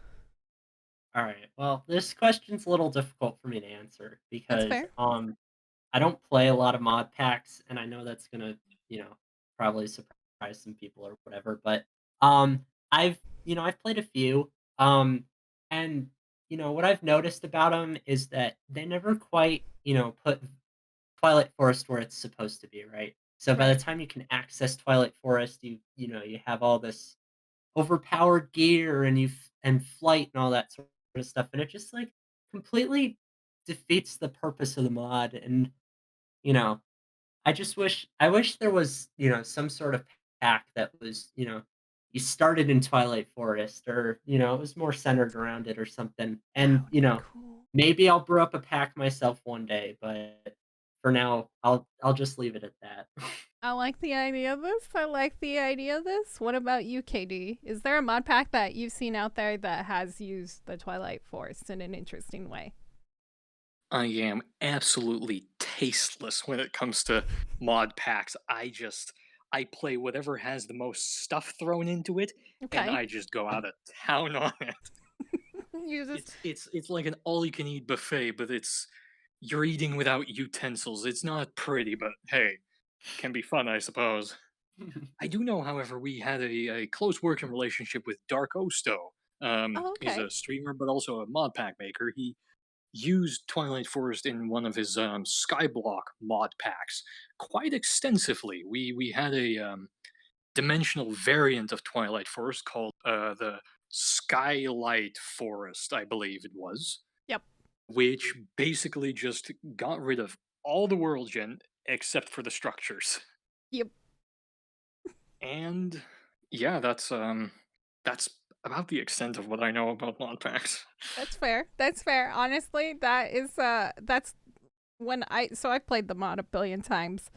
All right. Well, this question's a little difficult for me to answer That's because fair. I don't play a lot of mod packs, and I know that's gonna, you know, probably surprise some people or whatever. But I've played a few, and what I've noticed about them is that they never quite, put Twilight Forest where it's supposed to be, right? So by the Right. time you can access Twilight Forest, you have all this overpowered gear and and flight and all that sort of stuff, and it just like completely defeats the purpose of the mod. And you know, I wish there was some sort of pack that was you started in Twilight Forest, or it was more centered around it or something. That And would be cool. maybe I'll brew up a pack myself one day, but for now I'll just leave it at that. I like the idea of this. I like the idea of this. What about you, KD? Is there a mod pack that you've seen out there that has used the Twilight Force in an interesting way? I am absolutely tasteless when it comes to mod packs. I play whatever has the most stuff thrown into it, and Okay. I just go out of town on it. You just It's like an all-you-can-eat buffet, but you're eating without utensils. It's not pretty, but hey, can be fun, I suppose. I do know, however, we had a close working relationship with Dark Osto. Oh, He's okay. a streamer, but also a mod pack maker. He used Twilight Forest in one of his Skyblock mod packs quite extensively. We had a dimensional variant of Twilight Forest called the Skylight Forest, I believe it was, Yep. which basically just got rid of all the world gen except for the structures. Yep. And yeah, that's about the extent of what I know about mod packs. That's fair. That's fair. Honestly, that's when I've played the mod a billion times,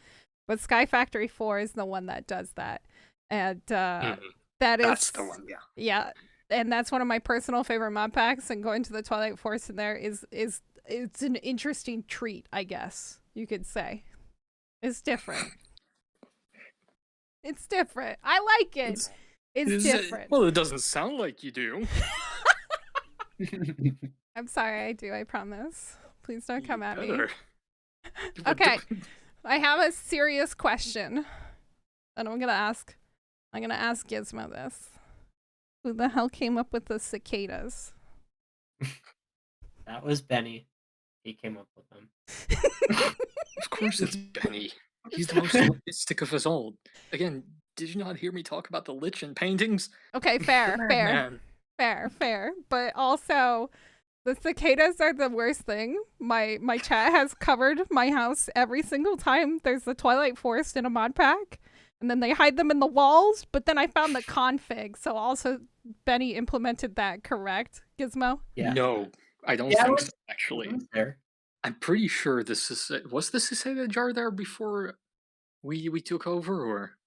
but Sky Factory 4 is the one that does that. And Mhm. that That's is the one, yeah. yeah, and that's one of my personal favorite mod packs, and going to the Twilight Force in there is it's an interesting treat, I guess. You could say. It's different. It's different. I like it. It's It's is it, different. well, it doesn't sound like you do. I'm sorry, I do, I promise. Please don't You come at me. better. But Okay, I have a serious question. And I'm gonna ask Gizmo this. Who the hell came up with the cicadas? That was Benny. He came up with them. of course it's Benny. He's the most artistic of us all. Again, did you not hear me talk about the Lich and paintings? Okay, The fair, fair, madman. fair. But also, the cicadas are the worst thing. My chat has covered my house every single time there's the Twilight Forest in a mod pack. And then they hide them in the walls, but then I found the config. So also Benny implemented that, correct, Gizmo? Yeah. No, I don't Yeah, think so, it actually. was there. I'm pretty sure was the Cicada jar there before we took over, or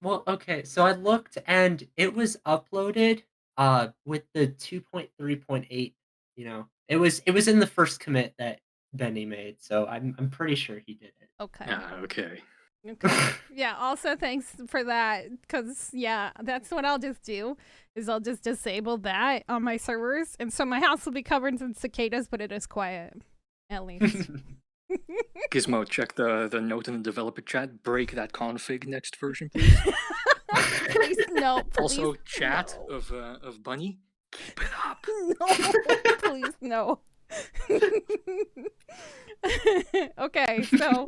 Well, okay, so I looked and it was uploaded with the 2.3.8, It was in the first commit that Benny made, so I'm pretty sure he did Okay. okay. Okay. it. Yeah, also thanks for that, cuz yeah, that's what I'll just do is I'll just disable that on my servers, and so my house will be covered in cicadas, but it is quiet at least. Gizmo, check the note in the developer chat. Break that config next version, please. Please no, please Also, chat no. of Bunny, keep it up. No. Please no. Okay, so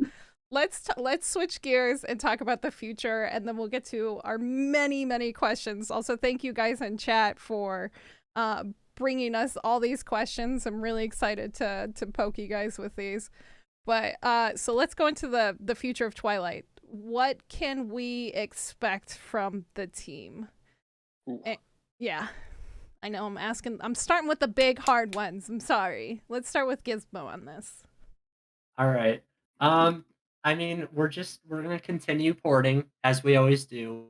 let's switch gears and talk about the future, and then we'll get to our many questions. Also, thank you guys in chat for bringing us all these questions. I'm really excited to poke you guys with these. But so let's go into the future of Twilight. What can we expect from the team? Ooh. Yeah, I know. I'm starting with the big hard ones. I'm sorry. Let's start with Gizmo on this. All right. I mean, we're gonna continue porting as we always do.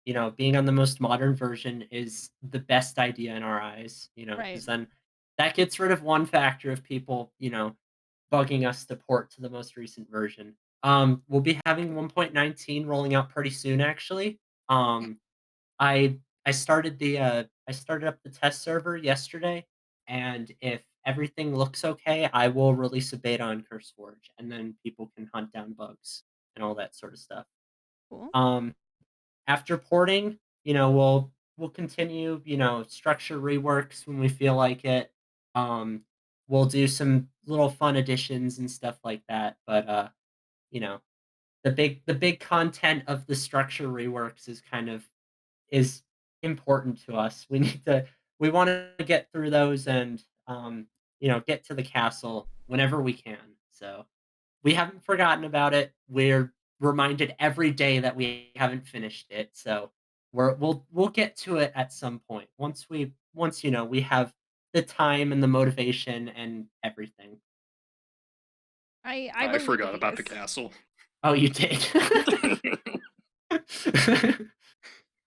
being on the most modern version is the best idea in our eyes, Right. because then that gets rid of one factor of people, bugging us to port to the most recent version. We'll be having 1.19 rolling out pretty soon, actually. Um, I started up the test server yesterday, and if everything looks okay, I will release a beta on CurseForge, and then people can hunt down bugs and all that sort of stuff. Cool. Um, After porting, we'll continue, structure reworks when we feel like it. Um, we'll do some little fun additions and stuff like that, but you know, the big content of the structure reworks is important to us. We want to get through those and get to the castle whenever we can. So we haven't forgotten about it. We're reminded every day that we haven't finished it. So we'll get to it at some point once we have the time and the motivation and everything. I I believe forgot in you about the guys. castle. Oh, you did.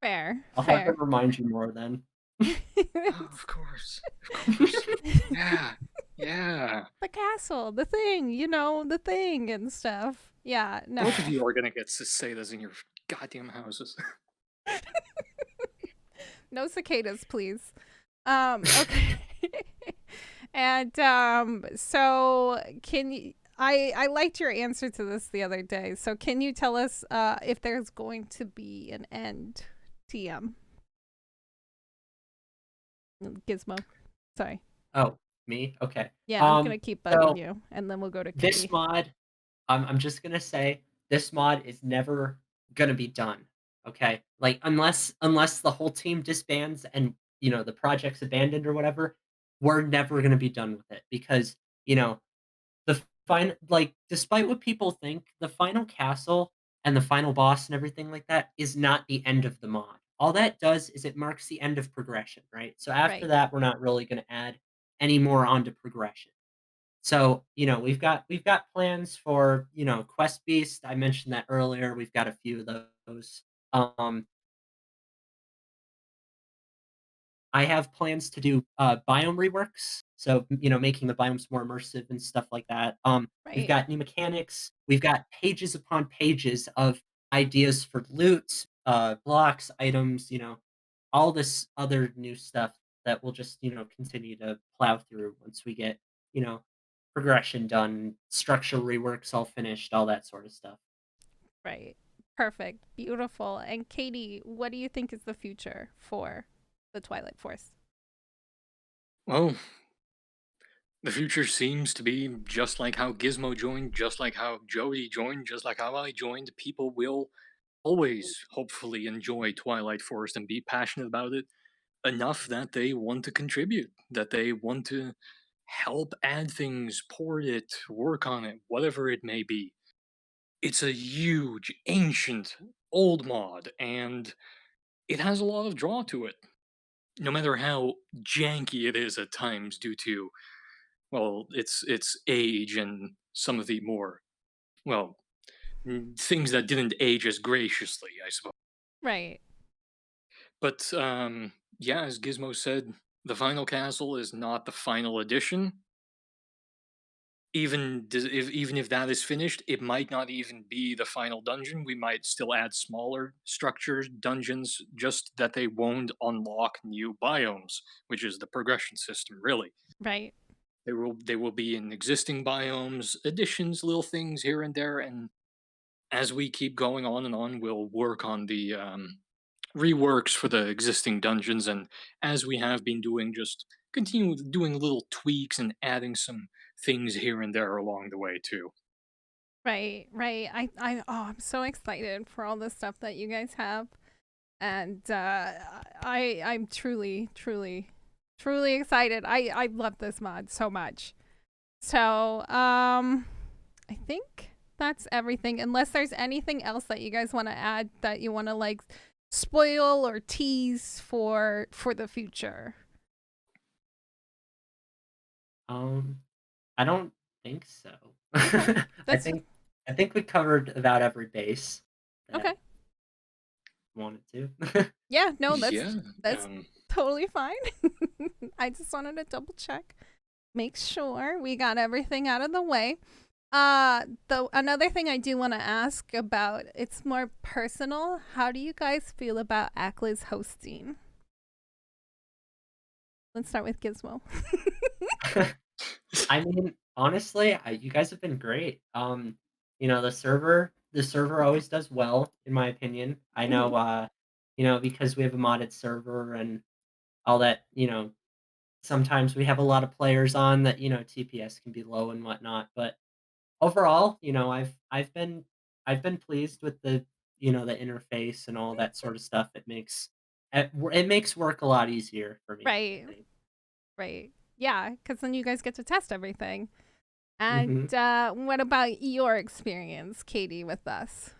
Fair, I'll have to fair. remind you more then. Oh, of course. Of course. Yeah. Yeah. The castle, the thing, the thing and stuff. Yeah, Both of no. you are gonna get to say this in your goddamn houses. No cicadas, please. Okay. And so can you I liked your answer to this the other day. So can you tell us if there's going to be an end TM Gizmo? Sorry. Oh, me? Okay. Yeah, I'm gonna keep bugging So you, and then we'll go to this Katie. mod, I'm just gonna say this mod is never gonna be done. Okay, like unless the whole team disbands and the project's abandoned or whatever, we're never gonna be done with it because you know the despite what people think, the final castle and the final boss and everything like that is not the end of the mod. All that does is it marks the end of progression, right? So after Right. that, we're not really going to add any more onto progression. So, we've got plans for, Quest Beast. I mentioned that earlier. We've got a few of those. Um, I have plans to do biome reworks, so making the biomes more immersive and stuff like that. We've Right. got new mechanics. We've got pages upon pages of ideas for loot, blocks, items. All this other new stuff that we'll just continue to plow through once we get you know progression done, structure reworks all finished, all that sort of stuff. Right. Perfect. Beautiful. And Katie, what do you think is the future for the Twilight Force? Well, the future seems to be just like how Gizmo joined, just like how Jody joined, just like how I joined. People will always, hopefully, enjoy Twilight Forest and be passionate about it enough that they want to contribute, that they want to help add things, port it, work on it, whatever it may be. It's a huge, ancient, old mod, and it has a lot of draw to it. No matter how janky it is at times due to, well, its age and some of the more, well, things that didn't age as graciously, I suppose. Right. But yeah, as Gizmo said, the final castle is not the final edition. Even if that is finished, it might not even be the final dungeon. We might still add smaller structures, dungeons, just that they won't unlock new biomes, which is the progression system, really. Right. They will be in existing biomes, additions, little things here and there, and as we keep going on and on, we'll work on the reworks for the existing dungeons, and as we have been doing, just continue doing little tweaks and adding some things here and there along the way too. Right. Right. I'm so excited for all the stuff that you guys have. And I'm truly, truly, truly excited. I love this mod so much. So, I think that's everything. Unless there's anything else that you guys want to add that you want to like spoil or tease for the future. Um, I don't think so. Okay, I that's think I think we covered about every base that okay. wanted to. Yeah, no, Yeah. that's totally fine. I just wanted to double check, make sure we got everything out of the way. Another thing I do want to ask about, it's more personal. How do you guys feel about Akliz hosting? Let's start with Gizmo. I mean, honestly, you guys have been great. The server always does well, in my opinion. I know, Mhm. because we have a modded server and all that, sometimes we have a lot of players on that, TPS can be low and whatnot. But overall, I've been pleased with the interface and all that sort of stuff. It makes work a lot easier for me. Right, right. Yeah, because then you guys get to test everything. And Hmm. what about your experience, Katie, with us?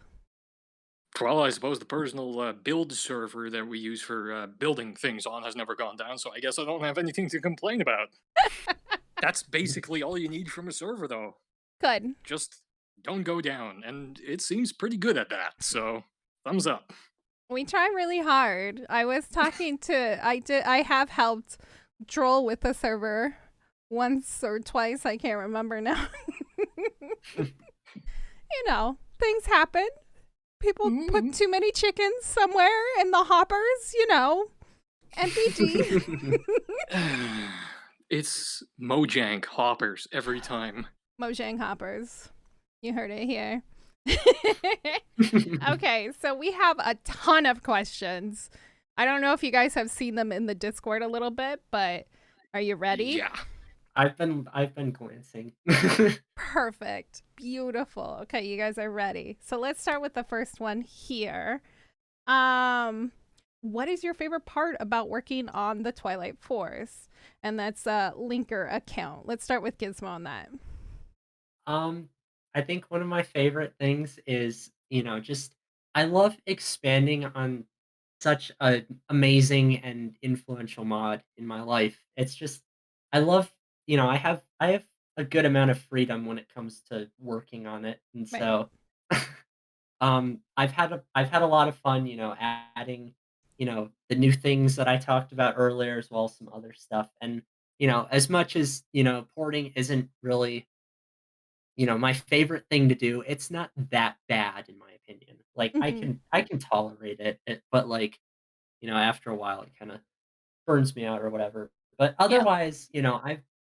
Well, I suppose the personal build server that we use for building things on has never gone down, so I guess I don't have anything to complain about. That's basically all you need from a server, though. Good. Just don't go down, and it seems pretty good at that, so thumbs up. We try really hard. I was talking to I have helped Droll with the server once or twice, I can't remember now. Things happen. People put too many chickens somewhere in the hoppers, MPG. It's Mojang hoppers every time. Mojang hoppers. You heard it here. Okay, so we have a ton of questions. I don't know if you guys have seen them in the Discord a little bit, but are you ready? Yeah. I've been glancing. Perfect. Beautiful. Okay, you guys are ready. So let's start with the first one here. What is your favorite part about working on the Twilight Forest? And that's a linker account. Let's start with Gizmo on that. I think one of my favorite things is, just I love expanding on such an amazing and influential mod in my life. It's just I love, I have a good amount of freedom when it comes to working on it. And Right. so I've had a lot of fun, adding, the new things that I talked about earlier as well as some other stuff. And, as much as, porting isn't really my favorite thing to do, it's not that bad in my opinion. Like, I Hmm. can I can tolerate it, but, like, after a while, it kinda burns me out or whatever. But Yeah. otherwise,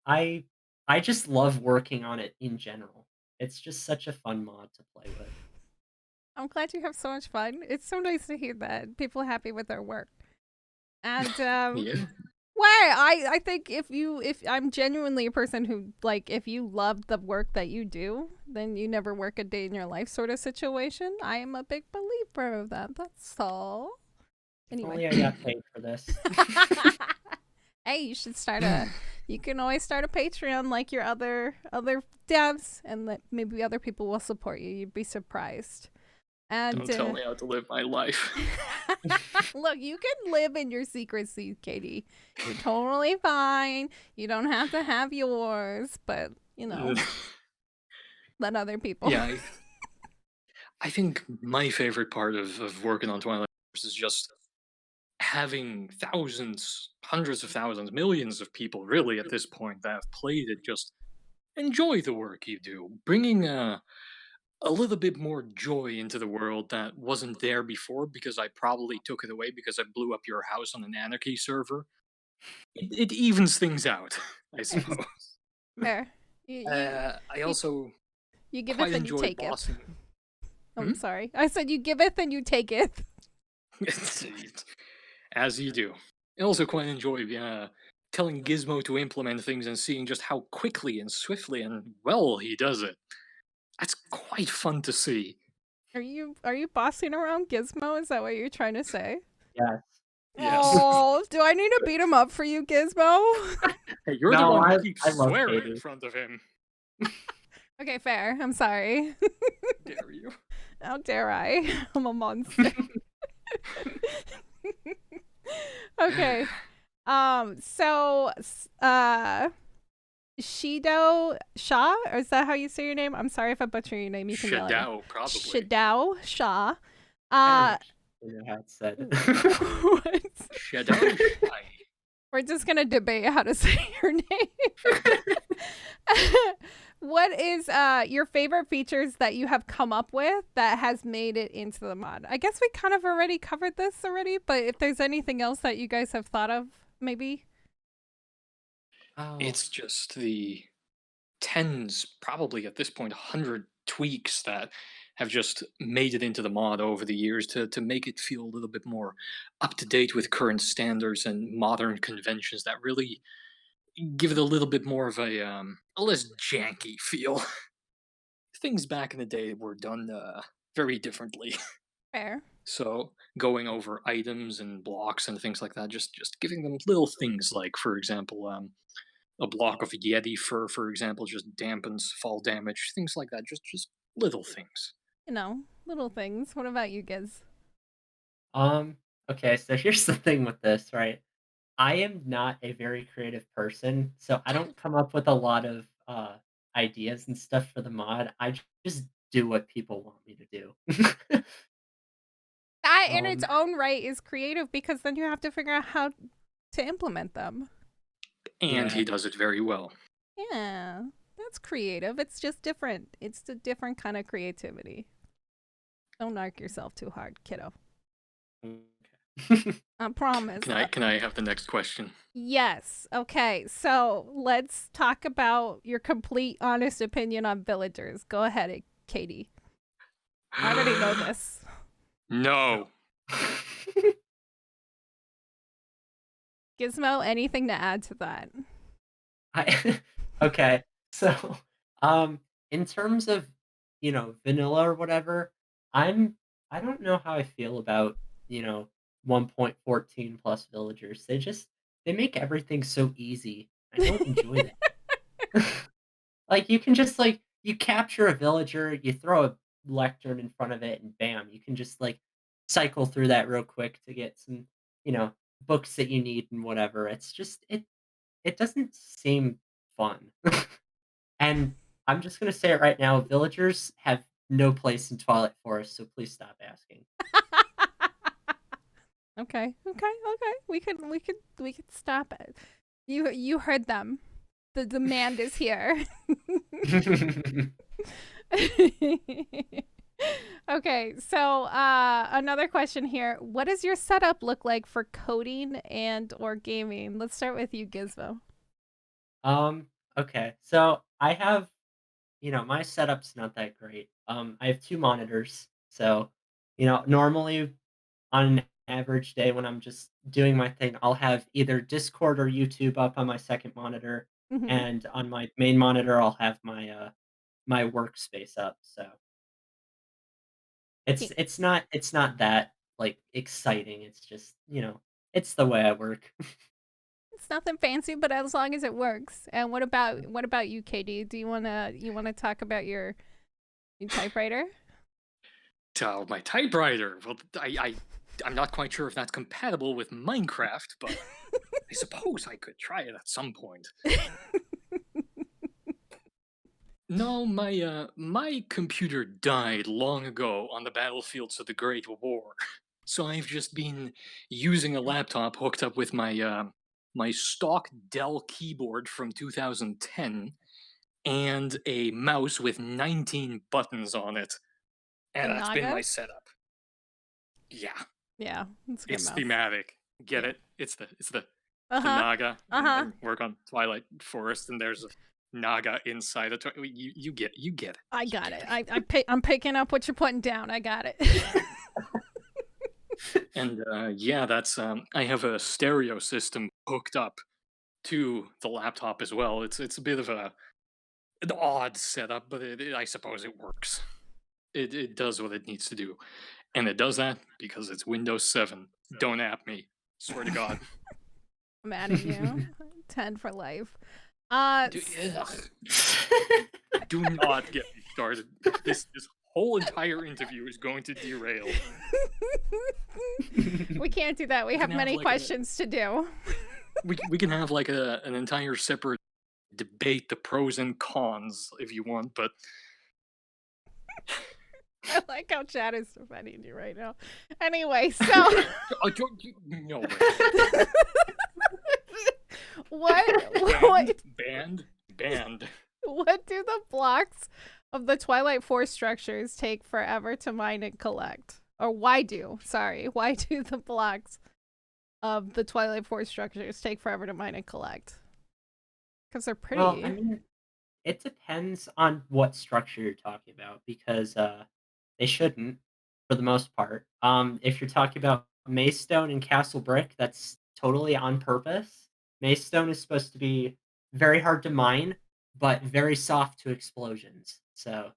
I I just love working on it in general. It's just such a fun mod to play with. I'm glad you have so much fun. It's so nice to hear that people are happy with their work. And Yeah. why I think if I'm genuinely a person who, like, if you love the work that you do, then you never work a day in your life sort of situation. I am a big believer of that. That's all. If Anyway. only I got paid for this. Hey, you can always start a Patreon like your other devs, and that maybe other people will support you. You'd be surprised. And Don't tell me how to live my life. look, you can live in your secrecy, Katie. You're totally fine. You don't have to have yours, but let other people. Yeah, I think my favorite part of working on Twilight Force is just having thousands, hundreds of thousands, millions of people really at this point that have played it just enjoy the work you do, bringing a little bit more joy into the world that wasn't there before because I probably took it away because I blew up your house on an anarchy server. It evens things out, I Fair, suppose. fair. You I you also you give it, quite then you enjoy take it. bossing. Oh, Hmm? I'm sorry. I said you give it, then you take it. As you do. I also quite enjoy telling Gizmo to implement things and seeing just how quickly and swiftly and well he does it. That's quite fun to see. Are you bossing around Gizmo? Is that what you're trying to say? Yes. Yes. Oh, do I need to beat him up for you, Gizmo? Hey, you're the No, one who keeps I love swearing in Katie. front of him. Okay, fair. I'm sorry. Dare you? How dare I? I'm a monster. Okay. So, Shido Shah, or is that how you say your name? I'm sorry if I butcher your name. You can yell at me. Shadow, probably. Shidao Shah. I don't Uh, know. You know how it's said. What? Shadow Shy. We're just gonna debate how to say your name. What is your favorite features that you have come up with that has made it into the mod? I guess we kind of already covered this already, but if there's anything else that you guys have thought of, maybe. Oh, It's just the tens, probably at this point, 100 tweaks that have just made it into the mod over the years to make it feel a little bit more up to date with current standards and modern conventions that really give it a little bit more of a less janky feel. Things back in the day were done very differently. Fair. So going over items and blocks and things like that, just giving them little things like, for example, a block of Yeti fur, for example, just dampens fall damage, things like that. Just little things. You know, little things. What about you, Giz? um, okay, so here's the thing with this, right? I am not a very creative person, so I don't come up with a lot of ideas and stuff for the mod. Just do what people want me to do. That in its um, own right is creative because then you have to figure out how to implement them. And yeah. he does it very well. Yeah, that's creative. It's just different. It's a different kind of creativity. Don't narc yourself too hard, kiddo. Okay. I promise. Can I have the next question? Yes. Okay. So let's talk about your complete, honest opinion on villagers. Go ahead, Katie. I already know this. No. Gizmo, anything to add to that? Okay. So, in terms of, vanilla or whatever, I'm I don't know how I feel about, 1.14 plus villagers. They make everything so easy. I don't enjoy that. Like you can just you capture a villager, you throw a lectern in front of it, and bam, you can just cycle through that real quick to get some, you know, books that you need and whatever. It doesn't seem fun. And I'm just gonna say it right now, villagers have no place in Twilight Forest, so please stop asking. Okay. We could stop it. You heard them. The demand is here. Okay, so another question here. What does your setup look like for coding and or gaming? Let's start with you, Gizmo. Um, okay. So I have, my setup's not that great. I have 2 monitors. So, normally on an average day when I'm just doing my thing, I'll have either Discord or YouTube up on my second monitor, Mm-hmm. and on my main monitor, I'll have my workspace up. So it's not that exciting. It's just it's the way I work. It's nothing fancy, but as long as it works. And what about you, KD? Do you wanna talk about your typewriter? Oh, my typewriter. Well, I'm not quite sure if that's compatible with Minecraft, but I suppose I could try it at some point. No, my computer died long ago on the battlefields of the Great War, so I've just been using a laptop hooked up with my stock Dell keyboard from 2010 and a mouse with 19 buttons on it, The and that's been Naga? my setup. Yeah, Yeah, it's a good it's mouse. thematic. Get Yeah. it? It's the Uh-huh. Naga Uh-huh. and work on Twilight Forest, and there's a Naga inside a. You get it. I You got get it. I'm picking up what you're putting down. I got it. And yeah, that's I have a stereo system hooked up to the laptop as well. It's a bit of an odd setup, but I suppose it works. It does what it needs to do, and it does that because it's Windows 7. Don't app me. Swear to God. I'm adding you. 10 for life. Uh, Do, s- ugh, do not get me started. This whole entire interview is going to derail. we can't do that. We We have can have many like questions to do. we can have like an entire separate debate the pros and cons if you want, but I like like how Chad is defending you right now. Anyway, so No way. what Banned. what do the blocks of the Twilight Forest structures take forever to mine and collect? Or why do the blocks of the Twilight Forest structures take forever to mine and collect? Because they're Well, I pretty. mean, it depends on what structure you're talking about because they shouldn't, for the most part. If you're talking about Maystone and Castle Brick, that's totally on purpose. Maystone is supposed to be very hard to mine, but very soft to explosions. So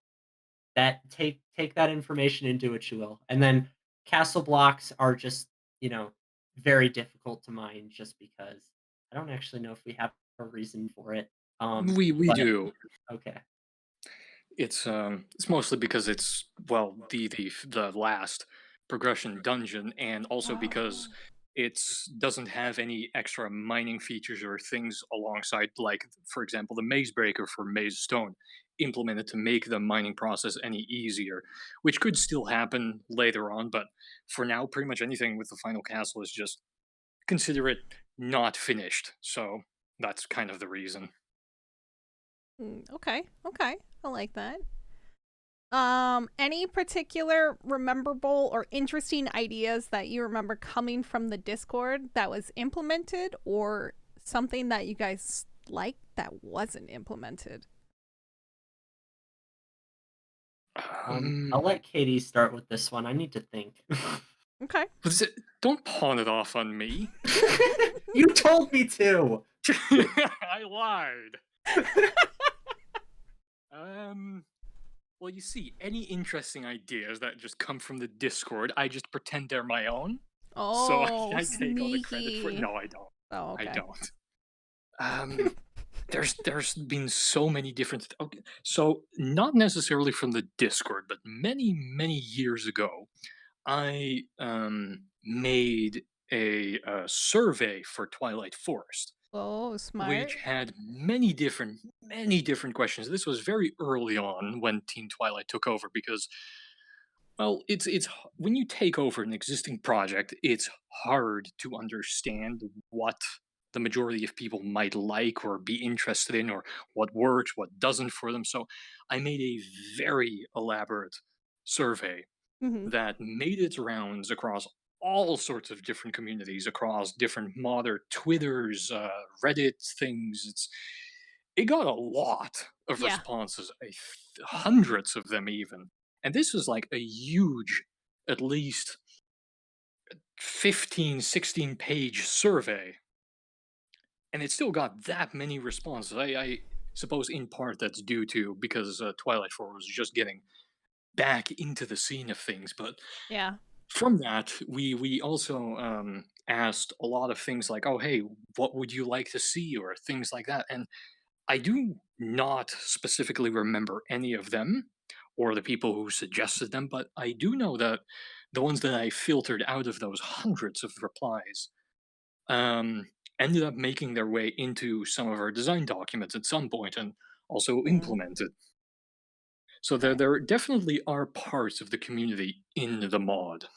that take that information and do what you will. And then castle blocks are just, you know, very difficult to mine just because I don't actually know if we have a reason for it. We But do. okay. It's mostly because it's, well, the last progression dungeon, and also because Oh. it's doesn't have any extra mining features or things alongside, like, for example, the maze breaker for maze stone implemented to make the mining process any easier, which could still happen later on, but for now pretty much anything with the final castle is just consider it not finished. So that's kind of the reason. Okay, okay. I like that. Any particular rememberable or interesting ideas that you remember coming from the Discord that was implemented, or something that you guys liked that wasn't implemented? I'll let Katie start with this one. I need to think. Okay. Don't pawn it off on me. You told me to. I lied. Um, well, you see, any interesting ideas that just come from the Discord, I just pretend they're my own. So Oh, I take all the credit for it. sneaky. No, I don't. Oh, I okay. don't. Um, there's been so many different. Okay, so not necessarily from the Discord, but many years ago, I made a survey for Twilight Forest, Oh, which smart. had many different questions. This was very early on when Team Twilight took over because, well, when you take over an existing project, it's hard to understand what the majority of people might like or be interested in, or what works, what doesn't for them. So I made a very elaborate survey Mm-hmm. that made its rounds across all sorts of different communities, across different modder Twitters, Reddit things. It got a lot of Yeah. responses, hundreds of them even, and this was like a huge, at least 15, 16 page survey, and it still got that many responses. I suppose in part that's due to because Twilight Forest was just getting back into the scene of things, but Yeah. from that, we also asked a lot of things like, "Oh, hey, what would you like to see?" or things like that. And I do not specifically remember any of them or the people who suggested them, but I do know that the ones that I filtered out of those hundreds of replies um, ended up making their way into some of our design documents at some point and also Mm, implemented. So there, okay. there definitely are parts of the community in the mod.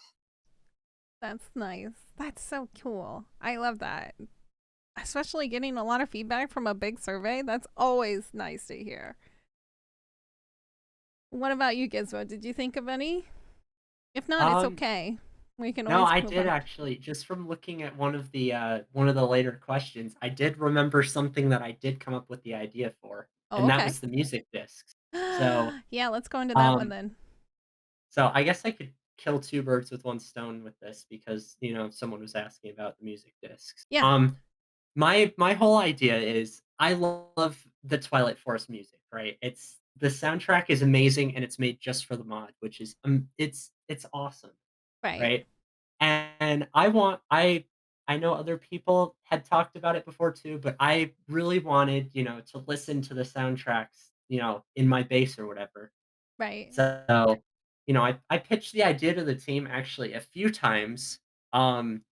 That's nice. That's so cool. I love that. Especially getting a lot of feedback from a big survey. That's always nice to hear. What about you, Gizmo? Did you think of any? If not, it's Um, okay. We can no, always I move did on. actually. Just from looking at one of the later questions, I did remember something that I did come up with the idea for, Oh, and that okay. was the music discs. So, Yeah, let's go into that one um, then. so I guess I could kill two birds with one stone with this because someone was asking about the music discs. Yeah. My whole idea is I love the Twilight Forest music, right? It's the soundtrack is amazing and it's made just for the mod, which is it's awesome, Right. right? And I know other people had talked about it before too, but I really wanted, to listen to the soundtracks, in my base or whatever. Right. So, I pitched the idea to the team actually a few times. Um,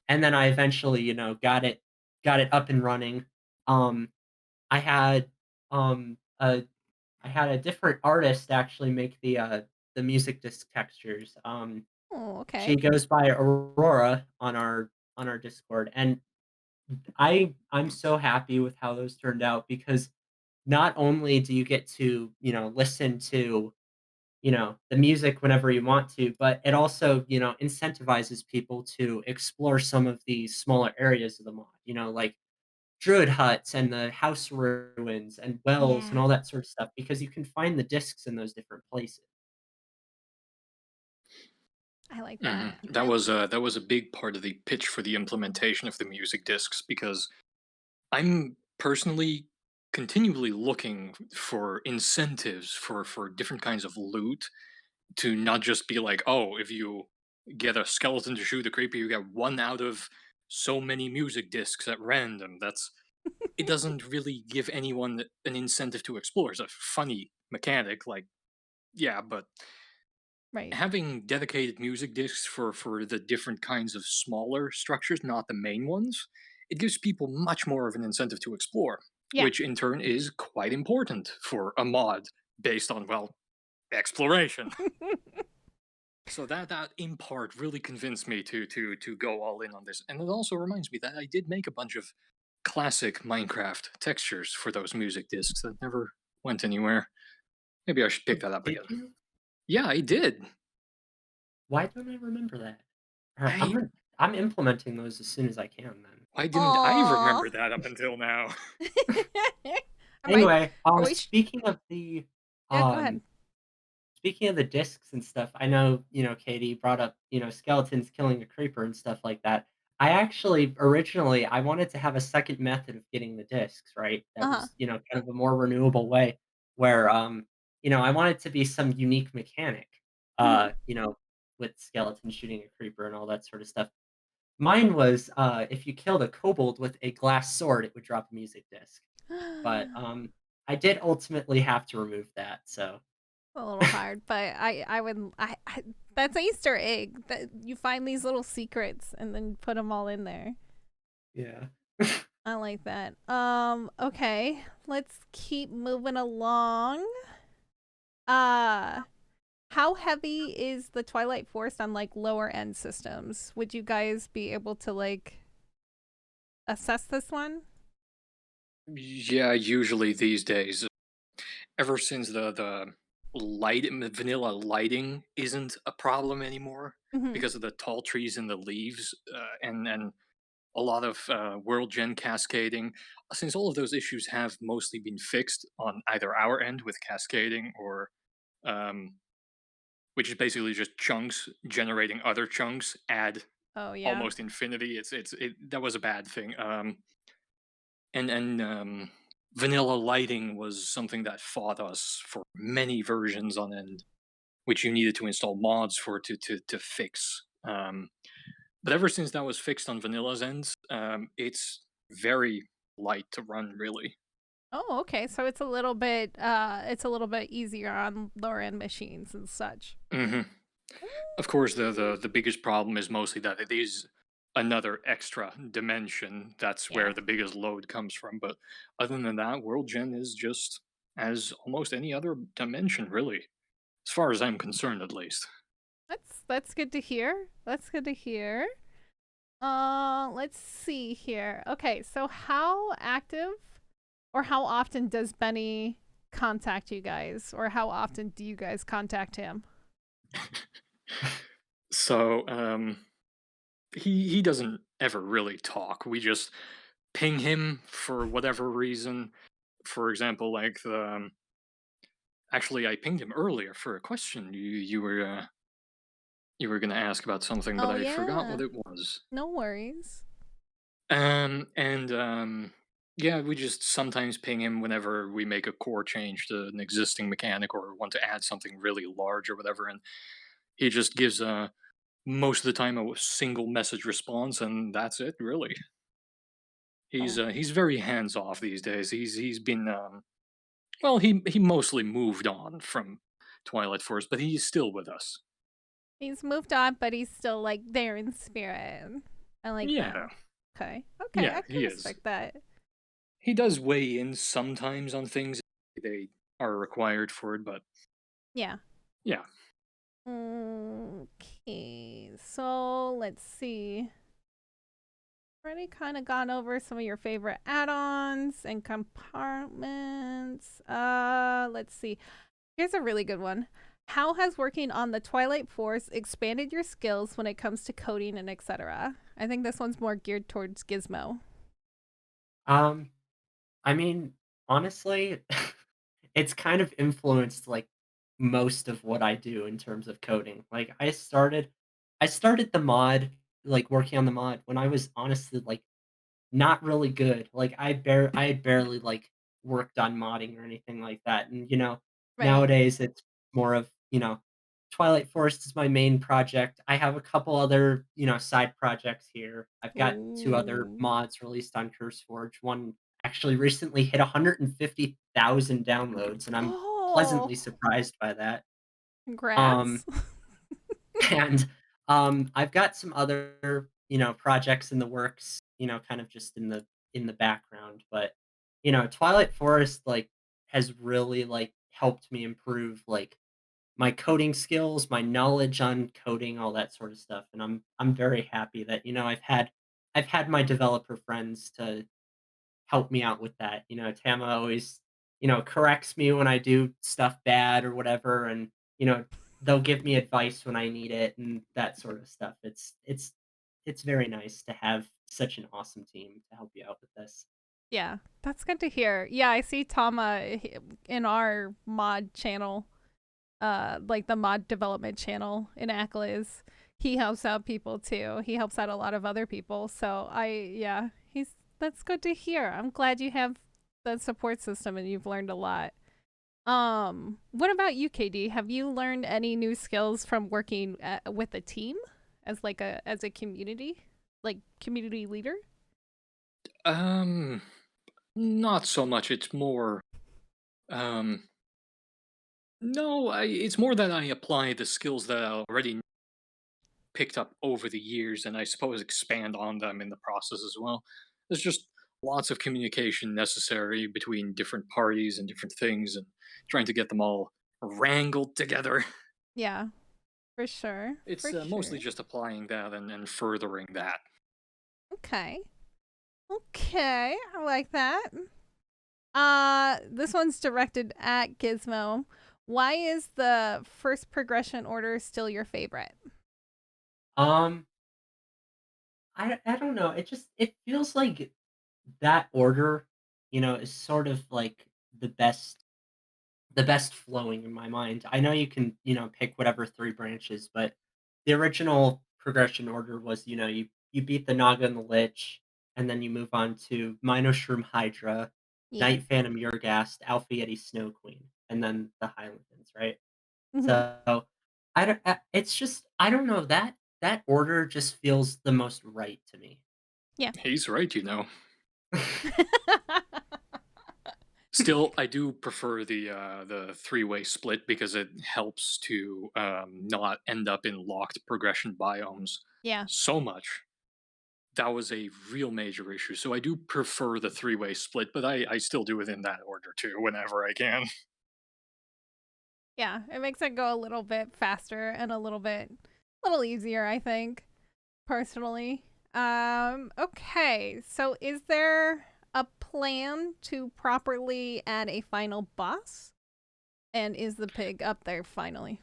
and then I eventually, got it up and running. Um, I had um a I had a different artist actually make the music disc textures. Oh, She okay. goes by Aurora on our Discord, and I'm so happy with how those turned out because not only do you get to, listen to, the music whenever you want to, but it also, incentivizes people to explore some of these smaller areas of the mod, like druid huts and the house ruins and wells and Yeah, all that sort of stuff because you can find the discs in those different places. I like that. That was a big part of the pitch for the implementation of the music discs because I'm personally continually looking for incentives for different kinds of loot to not just be like, oh, if you get a skeleton to shoot a creeper, you get one out of so many music discs at random. That's it doesn't really give anyone an incentive to explore. It's a funny mechanic, like yeah, but Right. having dedicated music discs for the different kinds of smaller structures, not the main ones, it gives people much more of an incentive to explore, Yeah. which in turn is quite important for a mod based on well exploration. So that in part really convinced me to go all in on this, and it also reminds me that I did make a bunch of classic Minecraft textures for those music discs that never went anywhere. Maybe I should pick Oh, that up did again. you? Yeah, I did. Why don't I remember that? Alright, I I'm implementing those as soon as I can then. Why didn't I Aw. remember that up until now? I might. Anyway, Are we? Yeah. Go um ahead. speaking of the discs and stuff, I know, Katie brought up, skeletons killing a creeper and stuff like that. I actually originally I wanted to have a second method of getting the discs, right? That Uh huh. was, kind of a more renewable way where I want it to be some unique mechanic, Hmm. with skeletons shooting a creeper and all that sort of stuff. Mine was if you killed a kobold with a glass sword, it would drop a music disc. But I did ultimately have to remove that, so A little hard, but I would I that's an Easter egg that you find these little secrets and then put them all in there. yeah. I like that. Okay, let's keep moving along. Uh, how heavy is the Twilight Forest on like lower end systems? Would you guys be able to like assess this one? Yeah, usually these days, ever since the vanilla lighting isn't a problem anymore Mm-hmm. because of the tall trees and the leaves, and a lot of world gen cascading. Since all of those issues have mostly been fixed on either our end with cascading or um, which is basically just chunks generating other chunks add Oh yeah. almost infinity. That was a bad thing. And vanilla lighting was something that fought us for many versions on end, which you needed to install mods for to fix. But ever since that was fixed on vanilla's ends, it's very light to run, really. Oh, okay. So it's a little bit easier on lower end machines and such. hmm Of course, the biggest problem is mostly that it is another extra dimension. That's Yeah. where the biggest load comes from. But other than that, World Gen is just as almost any other dimension, really, as far as I'm concerned, at least. That's good to hear. That's good to hear. Let's see here. Okay, so how active or how often does Benny contact you guys, or how often do you guys contact him? So he doesn't ever really talk. We just ping him for whatever reason. For example, like the actually I pinged him earlier for a question you were gonna ask about something, but Oh I forgot yeah, what it was. no worries. And yeah, we just sometimes ping him whenever we make a core change to an existing mechanic or want to add something really large or whatever, and he just gives most of the time a single message response, and that's it, really. Oh, He's very hands off these days. He's been well, he mostly moved on from Twilight Forest, but he's still with us. he's moved on, but he's still like there in spirit. I like that. Yeah, Okay, okay, yeah, I can he is. respect that. He does weigh in sometimes on things they are required for it, but Yeah. yeah. Okay, so let's see. Already kind of gone over some of your favorite add-ons and compartments. Let's see. Here's a really good one. How has working on the Twilight Forest expanded your skills when it comes to coding and etc.? I think this one's more geared towards Gizmo. Um, I mean, honestly, it's kind of influenced like most of what I do in terms of coding. Like I started the mod, like working on the mod when I was honestly like not really good. Like I had barely like worked on modding or anything like that. And Right. nowadays it's more of, Twilight Forest is my main project. I have a couple other, side projects here. I've got two other Ooh. mods released on CurseForge. One actually recently hit 150,000 downloads, and I'm Oh, pleasantly surprised by that. Um congrats. and, I've got some other, projects in the works, kind of just in the background, but, Twilight Forest, like, has really, like, helped me improve, like, my coding skills, my knowledge on coding, all that sort of stuff, and I'm very happy that, I've had my developer friends to help me out with that. Tama always, corrects me when I do stuff bad or whatever, and they'll give me advice when I need it and that sort of stuff. It's very nice to have such an awesome team to help you out with this. Yeah, that's good to hear. Yeah, I see Tama in our mod channel, like the mod development channel in Akliz. He helps out people too. He helps out a lot of other people. So yeah, he's that's good to hear. I'm glad you have the support system and you've learned a lot. What about you, KD? Have you learned any new skills from working with a team as a community, like community leader? Um, Not so much. It's more. Um, no, it's more that I apply the skills that I already picked up over the years, and I suppose expand on them in the process as well. There's just lots of communication necessary between different parties and different things, and trying to get them all wrangled together. Yeah, for sure. It's For mostly sure. just applying that and furthering that. Okay. Okay, I like that. This one's directed at Gizmo. Why is the first progression order still your favorite? Um, I don't know. It feels like that order, is sort of like the best the best flowing in my mind. I know you can, pick whatever 3 branches, but the original progression order was, you beat the Naga and the Lich, and then you move on to Minoshroom Hydra, Yeah. Night Phantom Yurgast, Alpha Yeti Snow Queen, and then the Highlands, right? Hmm. So, it's just I don't know, that order just feels the most right to me. Yeah. He's right. Still, I do prefer the three-way split because it helps to not end up in locked progression biomes Yeah. so much. That was a real major issue. So I do prefer the three-way split, but I still do it in that order too whenever I can. Yeah. It makes it go a little bit faster and a little easier, I think, personally. Okay. So is there a plan to properly add a final boss? And is the pig up there finally?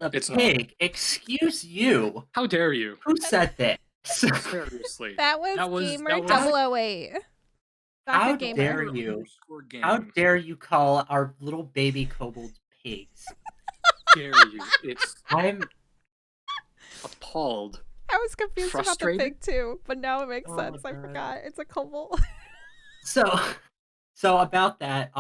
The It's not. pig, excuse you. How dare you? Who said this? Seriously. That was That Gamer was How 008. Dr. how Gamer. dare underscore you? underscore How game. dare you call our little baby kobold pigs? Dare you? It's I'm appalled. I was confused about the Frustrated? pig too, but now it makes oh my sense. I god. forgot. It's a kobold. So so about that,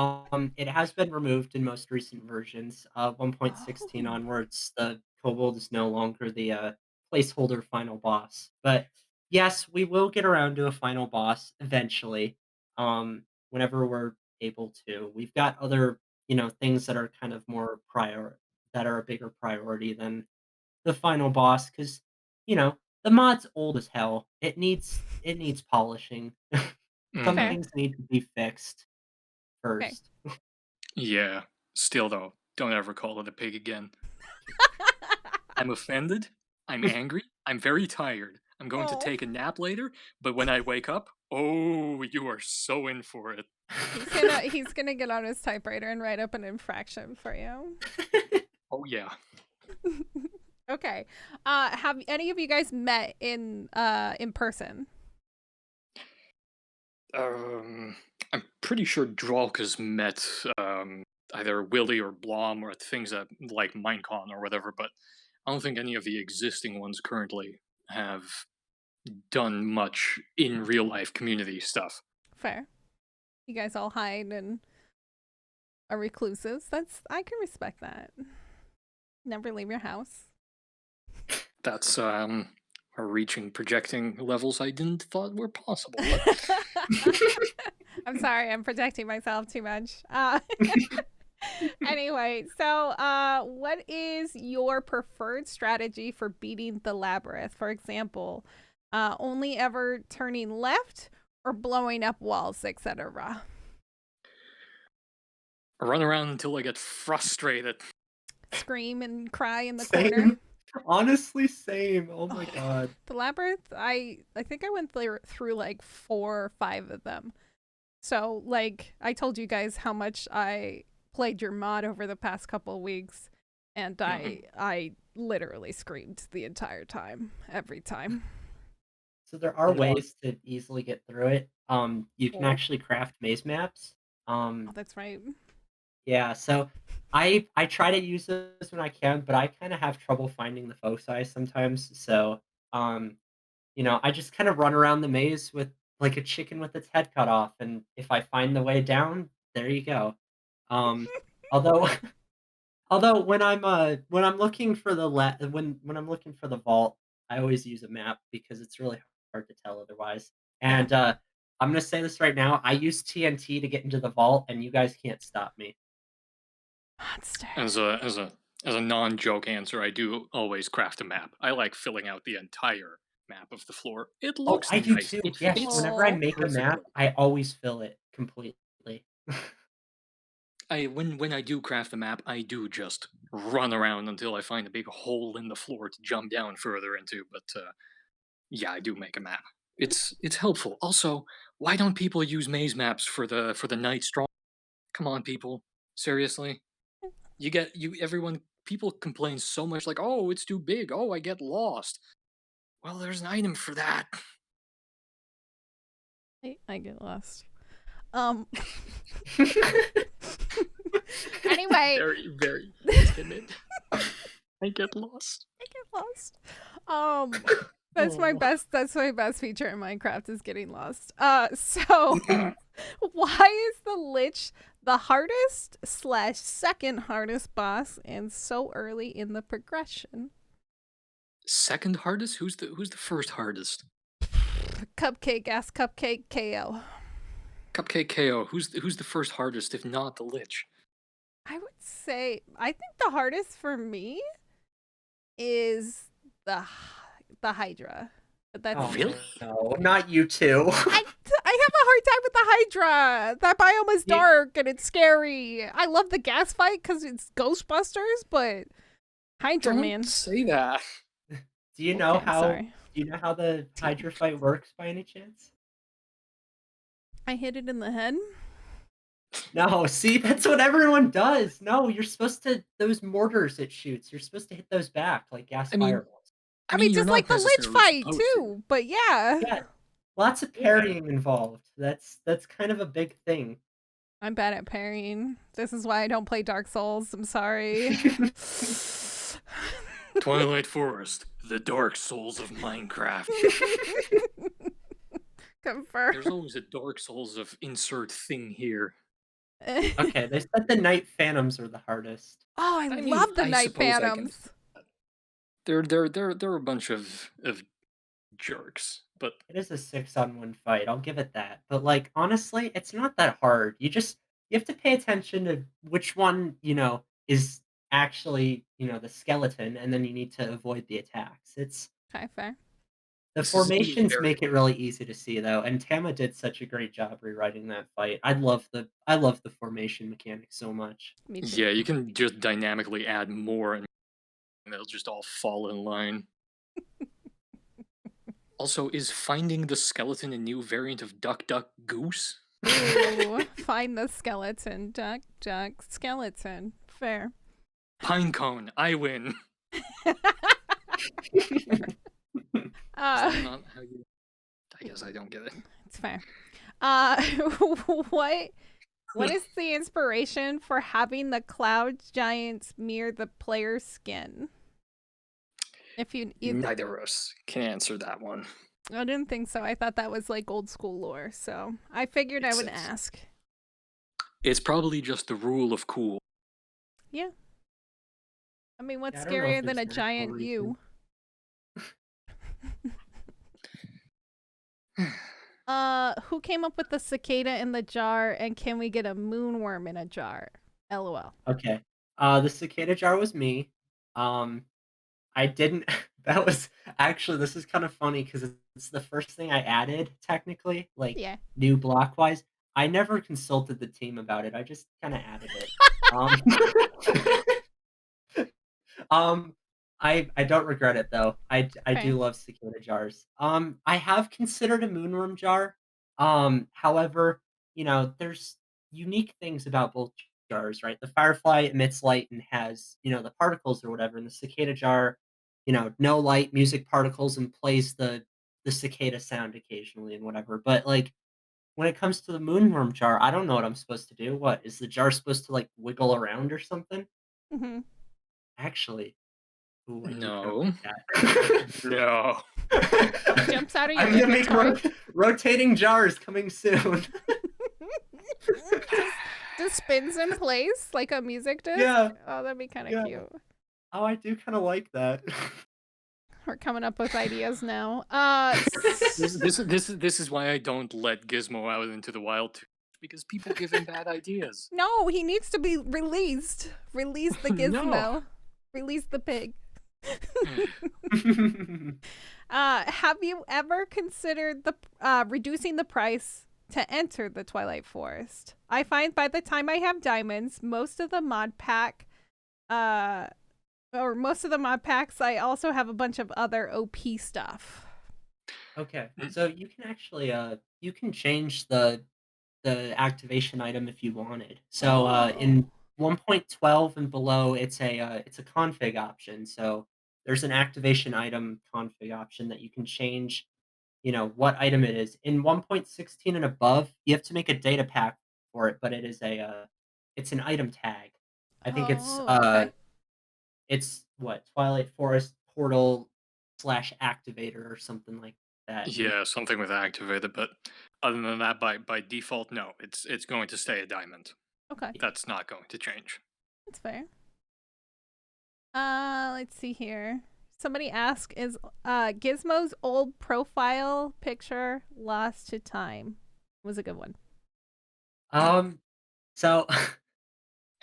it has been removed in most recent versions. 1.16 Oh. onwards, the kobold is no longer the placeholder final boss. But yes, we will get around to a final boss eventually. Whenever we're able to. We've got other, things that are kind of more prior that are a bigger priority than the final boss because the mod's old as hell. It needs polishing. Some Hmm. Fair. things need to be fixed Okay. first. Yeah. Still though, don't ever call it a pig again. I'm offended. I'm angry. I'm very tired. I'm going to Oh, take a nap later, but when I wake up, oh, you are so in for it. he's gonna get on his typewriter and write up an infraction for you. Oh yeah. Okay. Have any of you guys met in person? Um, I'm pretty sure Drolk has met either Willy or Blom or things that like Minecon or whatever, but I don't think any of the existing ones currently have done much in real life community stuff. Fair. You guys all hide and are recluses. I can respect that. Never leave your house. That's are reaching projecting levels I didn't thought were possible. But I'm sorry, I'm protecting myself too much. Anyway, so what is your preferred strategy for beating the labyrinth? For example, only ever turning left or blowing up walls, etc. run around until I get frustrated. Scream and cry in the corner. Same. Honestly, same. Oh my Oh, god. the labyrinth, I think I went through like 4 or 5 of them. So, like, I told you guys how much I played your mod over the past couple of weeks, and I literally screamed the entire time, every time. So there are No, ways to easily get through it. You can Oh, actually craft maze maps. oh that's right. Yeah, so I try to use those when I can, but I kind of have trouble finding the foci sometimes. So, um, I just kind of run around the maze with like a chicken with its head cut off, and if I find the way down, there you go. Um, although although when I'm looking for when I'm looking for the vault, I always use a map because it's really hard to tell otherwise. Yeah, And I'm gonna say this right now: I use TNT to get into the vault, and you guys can't stop me. monster. as a non-joke answer, I do always craft a map. I like filling out the entire map of the floor. It Oh, looks I do nice. too. It Yes, fits whenever I Oh, make a map, perfectly. I always fill it completely. I when I do craft a map, I do just run around until I find a big hole in the floor to jump down further into. But yeah, I do make a map. It's helpful. Also, why don't people use maze maps for the night strong? Come on, people. Seriously, you get you everyone. People complain so much like, oh, it's too big. Oh, I get lost. Well, there's an item for that. I get lost. Um. Anyway, Very, very timid. I get lost. I get lost. Um. That's my Oh. best. That's my best feature in Minecraft is getting lost. So why is the Lich the hardest slash second hardest boss and so early in the progression? Second hardest? Who's the first hardest? Cupcake ass cupcake KO. Cupcake KO. Who's the first hardest if not the Lich? I would say I think the hardest for me is the the Hydra. But that's Oh Really? no, not you two. I have a hard time with the Hydra. That biome is You, dark and it's scary. I love the gas fight because it's Ghostbusters, but Hydra, Don't man. say that. do you know Okay, I'm how sorry. do you know how the Hydra fight works by any chance? I hit it in the head. No, see, that's what everyone does. No, you're supposed to those mortars it shoots. You're supposed to hit those back like gas I mean, fireballs. I mean, you're just like not the Lich necessarily fight supposed to. too. But yeah, Yeah, lots of Yeah. parrying involved. That's kind of a big thing. I'm bad at parrying. This is why I don't play Dark Souls. I'm sorry. Twilight Forest, the Dark Souls of Minecraft. Confirm. There's always a Dark Souls of insert thing here. Okay, they said the Night Phantoms are the hardest. Oh, I I mean, love the I Night suppose I can. Phantoms. They're a bunch of jerks, but It is a 6-on-1 fight, I'll give it that, but, like, honestly, it's not that hard. You have to pay attention to which one, is actually, the skeleton, and then you need to avoid the attacks. Okay, fair. The this is formations very make it really easy to see, though, and Tama did such a great job rewriting that fight. I love the formation mechanic so much. Me too. yeah. You can just dynamically add more and they'll just all fall in line. Also, is finding the skeleton a new variant of Duck Duck Goose? Ooh, find the skeleton. Duck, duck, skeleton. Fair. Pinecone, I win. Is that not how you... I guess I don't get it. It's fair. What is the inspiration for having the cloud giants mirror the player's skin? If you Neither of us can answer that one. I didn't think so. I thought that was like old school lore, so I figured I would ask. It's probably just the rule of cool. Yeah. I mean, what's Yeah, I don't know scarier if than a there's an actual giant reason. you? Who came up with the cicada in the jar, and can we get a moonworm in a jar? LOL. Okay. The cicada jar was me. I didn't. That was actually. This is kind of funny because it's the first thing I added. Technically, like Yeah. new block wise. I never consulted the team about it. I just kind of added it. I don't regret it though. I Okay. do love cicada jars. I have considered a moonworm jar. However, there's unique things about both jars, right? The firefly emits light and has, the particles or whatever, and the cicada jar, no light, music particles, and plays the cicada sound occasionally and whatever. But like when it comes to the moonworm jar, I don't know what I'm supposed to do. What is the jar supposed to like wiggle around or something? Mm-hmm. Actually, ooh, I do kind of No. like that. No. Jumps out of your I'm gonna make inventory. rotating jars coming soon. just spins in place like a music disc. Yeah. Oh, that'd be kind of Yeah. cute. Oh, I do kind of like that. We're coming up with ideas now. This is why I don't let Gizmo out into the wild too, because people give him bad ideas. No, he needs to be released. Release the Gizmo. No. Release the pig. Have you ever considered the reducing the price to enter the Twilight Forest? I find by the time I have diamonds, most of the mod pack, most of the mod packs, I also have a bunch of other OP stuff. Okay, so you can actually you can change the activation item if you wanted. So in 1.12 and below, it's a config option. So there's an activation item config option that you can change. What item it is. In 1.16 and above, you have to make a data pack for it, but it is it's an item tag. I think Okay. it's what Twilight Forest portal / activator or something like that. Yeah, something with activated, but other than that, by default, no, it's going to stay a diamond. Okay. That's not going to change. That's fair. Let's see here. Somebody asked, is Gizmo's old profile picture lost to time? Was a good one. So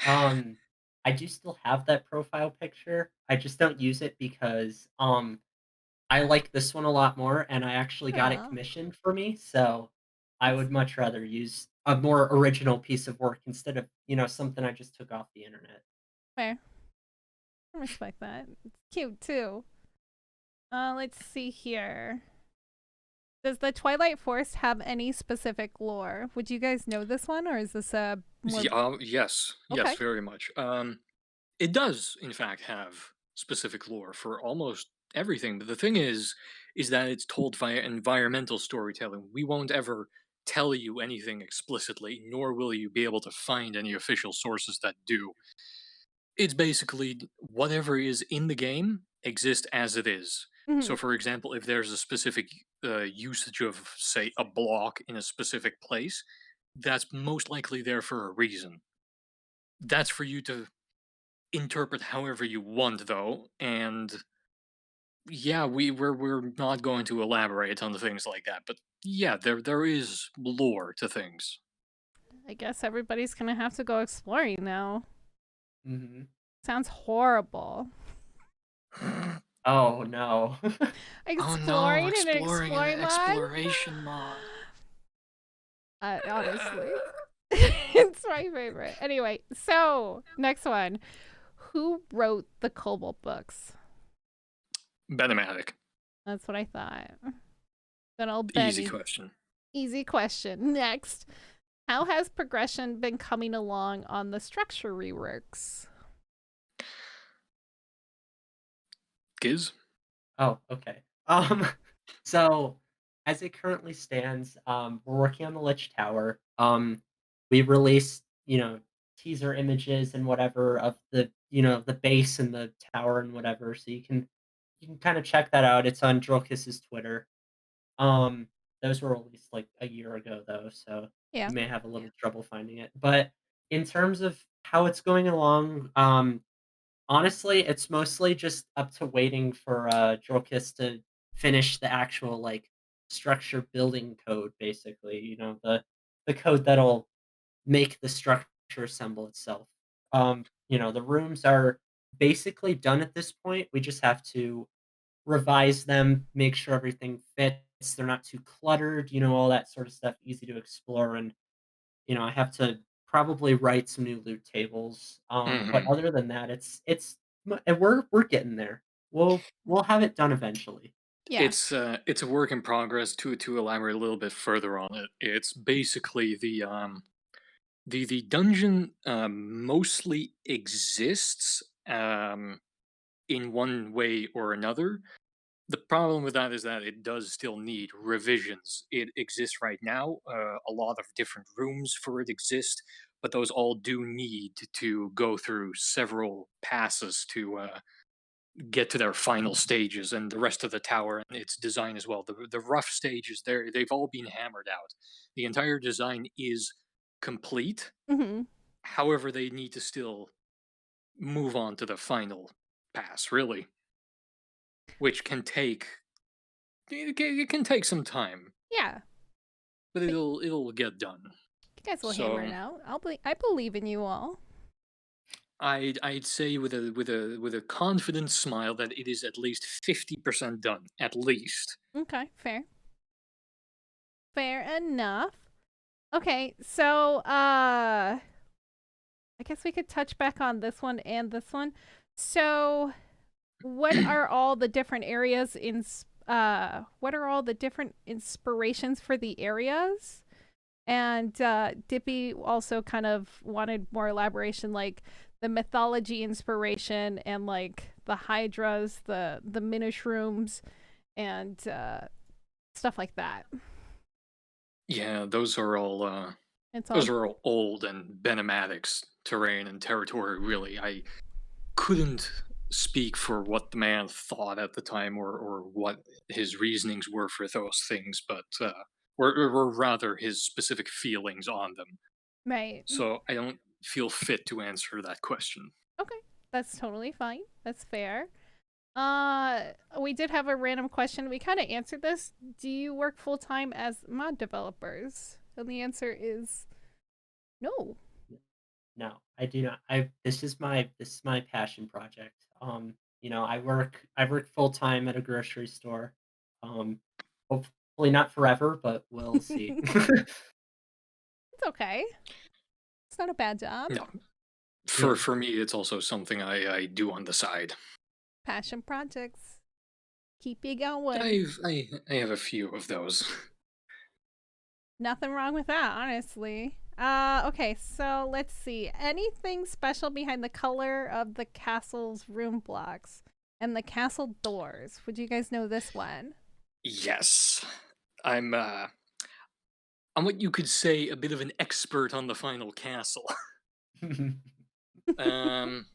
I do still have that profile picture. I just don't use it because I like this one a lot more and I actually got it Aw. commissioned for me, so I would much rather use a more original piece of work instead of, something I just took off the internet. Fair. I respect that. It's cute too. Let's see here. Does the Twilight Forest have any specific lore? Would you guys know this one, or is this a more... Yes, Okay. yes, very much. It does, in fact, have specific lore for almost everything. But the thing is that it's told via environmental storytelling. We won't ever tell you anything explicitly, nor will you be able to find any official sources that do. It's basically whatever is in the game exists as it is. So, for example, if there's a specific usage of, say, a block in a specific place, that's most likely there for a reason. That's for you to interpret however you want, though, and yeah, we're not going to elaborate on the things like that, but yeah, there is lore to things. I guess everybody's gonna have to go exploring now. Mhm. Sounds horrible. Oh, no. Exploring in an exploring in exploring an mod? exploration mod. Honestly. It's my favorite. Anyway, so next one. Who wrote the Cobalt books? Benematic. That's what I thought. Good old Easy Benny. question. Easy question. Next. How has progression been coming along on the structure reworks? Giz? Oh, okay. So as it currently stands, we're working on the Lich Tower. We released, teaser images and whatever of the base and the tower and whatever, so you can kind of check that out. It's on Drolkis's Twitter. Um, those were released like a year ago though, so Yeah. you may have a little trouble finding it. But in terms of how it's going along, honestly, it's mostly just up to waiting for, Drokis to finish the actual, like, structure building code, basically, the code that'll make the structure assemble itself. The rooms are basically done at this point, we just have to revise them, make sure everything fits, they're not too cluttered, all that sort of stuff, easy to explore, and I have to probably write some new loot tables. But Hmm. other than that, and we're getting there. We'll have it done eventually. Yeah. It's a work in progress. To elaborate a little bit further on it, it's basically the dungeon mostly exists in one way or another. The problem with that is that it does still need revisions. It exists right now. A lot of different rooms for it exist, but those all do need to go through several passes to get to their final stages, and the rest of the tower and its design as well. The rough stages there, they've all been hammered out. The entire design is complete. Hmm. However, they need to still move on to the final pass, really, which can take it can take some time, Yeah. but But it'll get done. you guys will hammer it So out. I believe in you all. I'd say with a confident smile that it is at least 50% done, at least. Okay, fair. Fair enough. Okay, so I guess we could touch back on this one and this one. So, what are all the different areas in what are all the different inspirations for the areas? And Dippy also kind of wanted more elaboration, like the mythology inspiration and like the hydras, the minish rooms, and stuff like that. Yeah, It's those all are all old and benematics terrain and territory. Really, I couldn't speak for what the man thought at the time, or what his reasonings were for those things, but or rather his specific feelings on them. right. So I don't feel fit to answer that question. Okay, that's totally fine. That's fair. We did have a random question. We kind of answered this. Do you work full time as mod developers? And the answer is no. No, I do not. I this is my passion project. I work full time at a grocery store. Um, Hopefully not forever, but we'll see. It's okay. It's not a bad job. No, for Yeah. for me, it's also something I do on the side. Passion projects. Keep you going. I have a few of those. Nothing wrong with that, honestly. Okay, so let's see. Anything special behind the color of the castle's room blocks and the castle doors? Would you guys know this one? Yes, I'm I'm what you could say a bit of an expert on the final castle. um,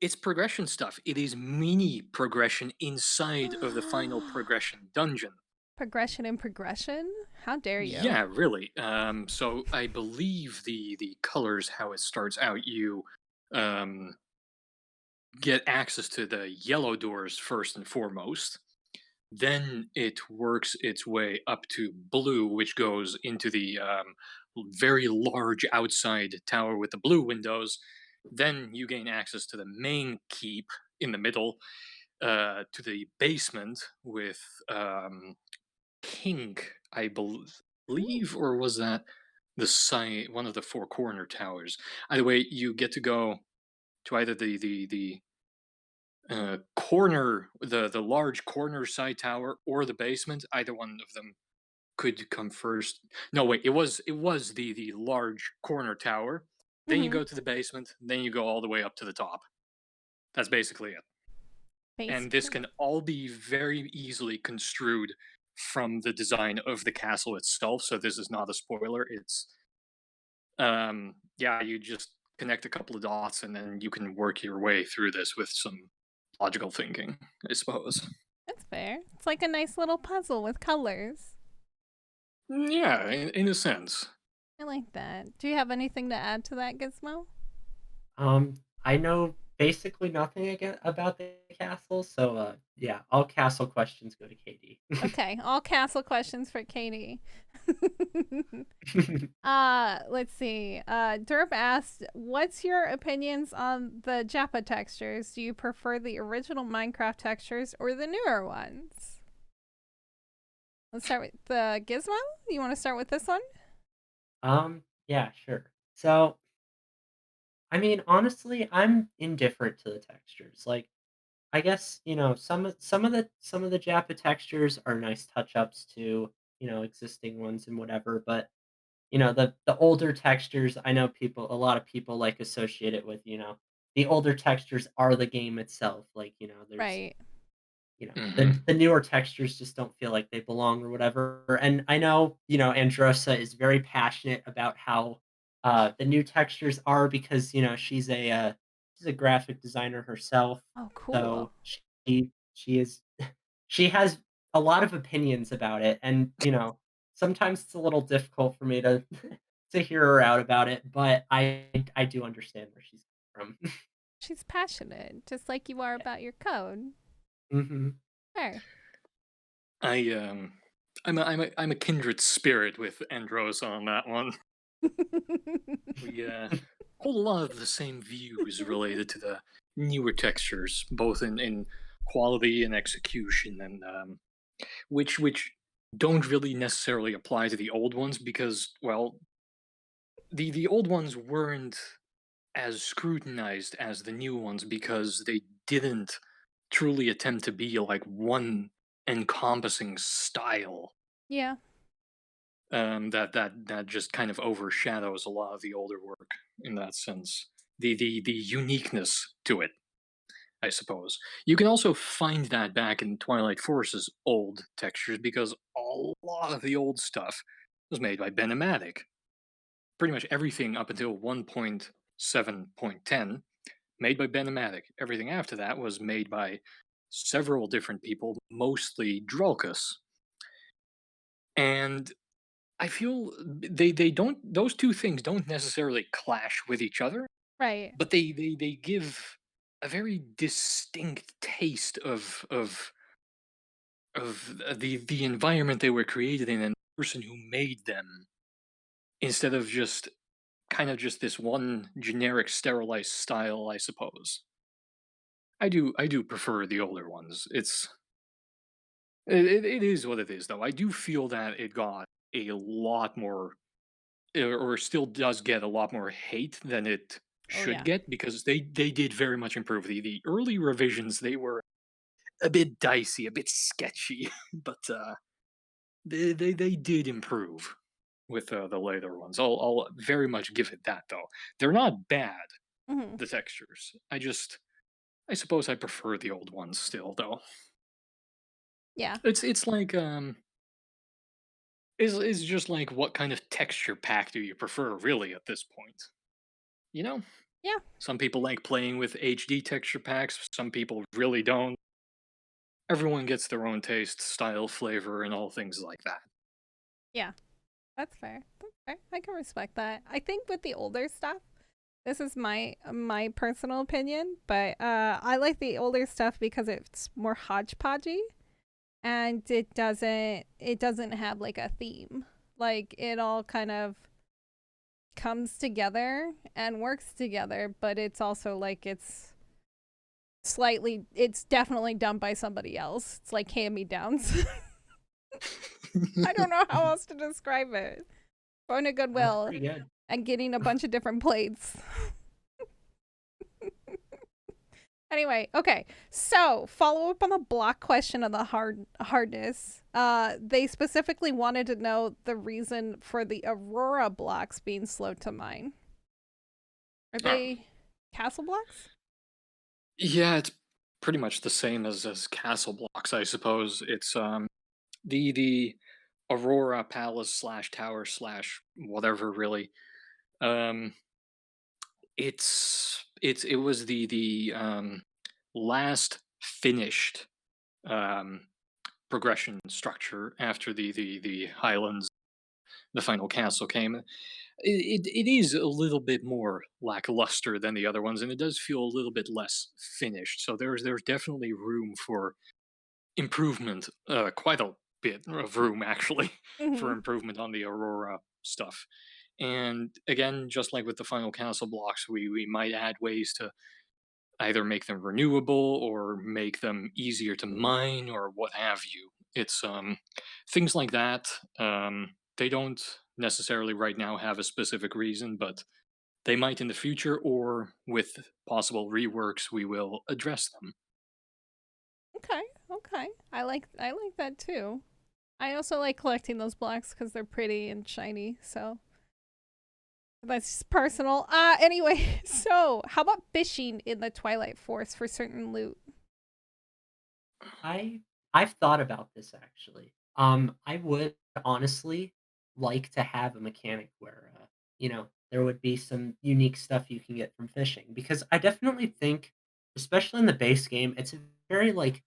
it's progression stuff. It is mini progression inside of the final progression dungeon. Progression and progression? How dare you? Yeah, really. So I believe the colors, how it starts out, you um get access to the yellow doors first and foremost. Then it works its way up to blue, which goes into the very large outside tower with the blue windows. Then you gain access to the main keep in the middle, to the basement with pink, I believe, or was that the side one of the four corner towers? Either way, you get to go to either the corner, the large corner side tower or the basement. Either one of them could come first. No, wait, it was the large corner tower. Then you Mm-hmm. go to the basement. Then you go all the way up to the top. That's basically it. And this Basically. can all be very easily construed from the design of the castle itself. So this is not a spoiler. It's yeah, you just connect a couple of dots and then you can work your way through this with some logical thinking, I suppose. That's fair. It's like a nice little puzzle with colors. Yeah, in a sense. I like that. Do you have anything to add to that, Gizmo? I know basically nothing about the castle, so yeah, all castle questions go to KD. Okay, all castle questions for Katie. Let's see. Derp asked, "What's your opinions on the Japa textures? Do you prefer the original Minecraft textures or the newer ones?" Let's start with the Gizmo. You want to start with this one? yeah, sure. So, I mean, honestly, I'm indifferent to the textures. Like, I guess, some of the Japa textures are nice touch-ups to, existing ones and whatever, but the older textures, I know a lot of people like associate it with, the older textures are the game itself. Like, there's Right. the Hmm. newer textures just don't feel like they belong or whatever. And I know, Androsa is very passionate about how the new textures are because, she's a graphic designer herself. Oh, cool. So she is she has a lot of opinions about it, and, sometimes it's a little difficult for me to to hear her out about it, but I do understand where she's coming from. She's passionate, just like you are Yeah. about your code. Mhm. Fair. I I'm a kindred spirit with Andros on that one. We hold a lot of the same views related to the newer textures, both in quality and execution, and which don't really necessarily apply to the old ones because, well, the old ones weren't as scrutinized as the new ones because they didn't truly attempt to be like one encompassing style. Yeah. That just kind of overshadows a lot of the older work in that sense. The uniqueness to it, I suppose. You can also find that back in Twilight Forest's old textures because a lot of the old stuff was made by Benematic. Pretty much everything up until 1.7.10 made by Benematic. Everything after that was made by several different people, mostly Drulkus. And I feel they don't those two things don't necessarily clash with each other, Right. but they give a very distinct taste of the environment they were created in and the person who made them instead of just kind of just this one generic sterilized style, I suppose. I do prefer the older ones. It is what it is though. I do feel that it got a lot more or still does get a lot more hate than it Oh, should yeah. get because they did very much improve the early revisions. They were a bit dicey, a bit sketchy, but they did improve with the later ones. I'll very much give it that though. They're not bad, Hmm. the textures. I suppose I prefer the old ones still though. Yeah. It's like is just like what kind of texture pack do you prefer really at this point? You know? Yeah. Some people like playing with HD texture packs, some people really don't. Everyone gets their own taste, style, flavor, and all things like that. Yeah. That's fair. That's fair. I can respect that. I think with the older stuff, this is my personal opinion, but I like the older stuff because it's more hodgepodgey and it doesn't have like a theme. Like it all kind of comes together and works together, but it's also like it's definitely done by somebody else. It's like hand me downs. I don't know how else to describe it. Going to That's Goodwill pretty good. and getting a bunch of different plates. Anyway, okay. So, follow up on the block question of the hardness. They specifically wanted to know the reason for the Aurora blocks being slow to mine. Are Oh, they castle blocks? yeah, it's pretty much the same as castle blocks, I suppose. It's the Aurora Palace slash tower slash whatever really. Um, it was the last finished um progression structure after the Highlands, the final castle came. It is a little bit more lackluster than the other ones, and it does feel a little bit less finished. So there's definitely room for improvement, quite a bit of room actually for Mm-hmm. improvement on the Aurora stuff. And again, just like with the final castle blocks, we might add ways to either make them renewable or make them easier to mine or what have you. It's things like that. They don't necessarily right now have a specific reason, but they might in the future, or with possible reworks, we will address them. Okay, okay. I like that too. I also like collecting those blocks because they're pretty and shiny. So that's just personal. Anyway, so how about fishing in the Twilight Forest for certain loot? I I've thought about this actually. I would honestly like to have a mechanic where there would be some unique stuff you can get from fishing because I definitely think, especially in the base game, it's a very like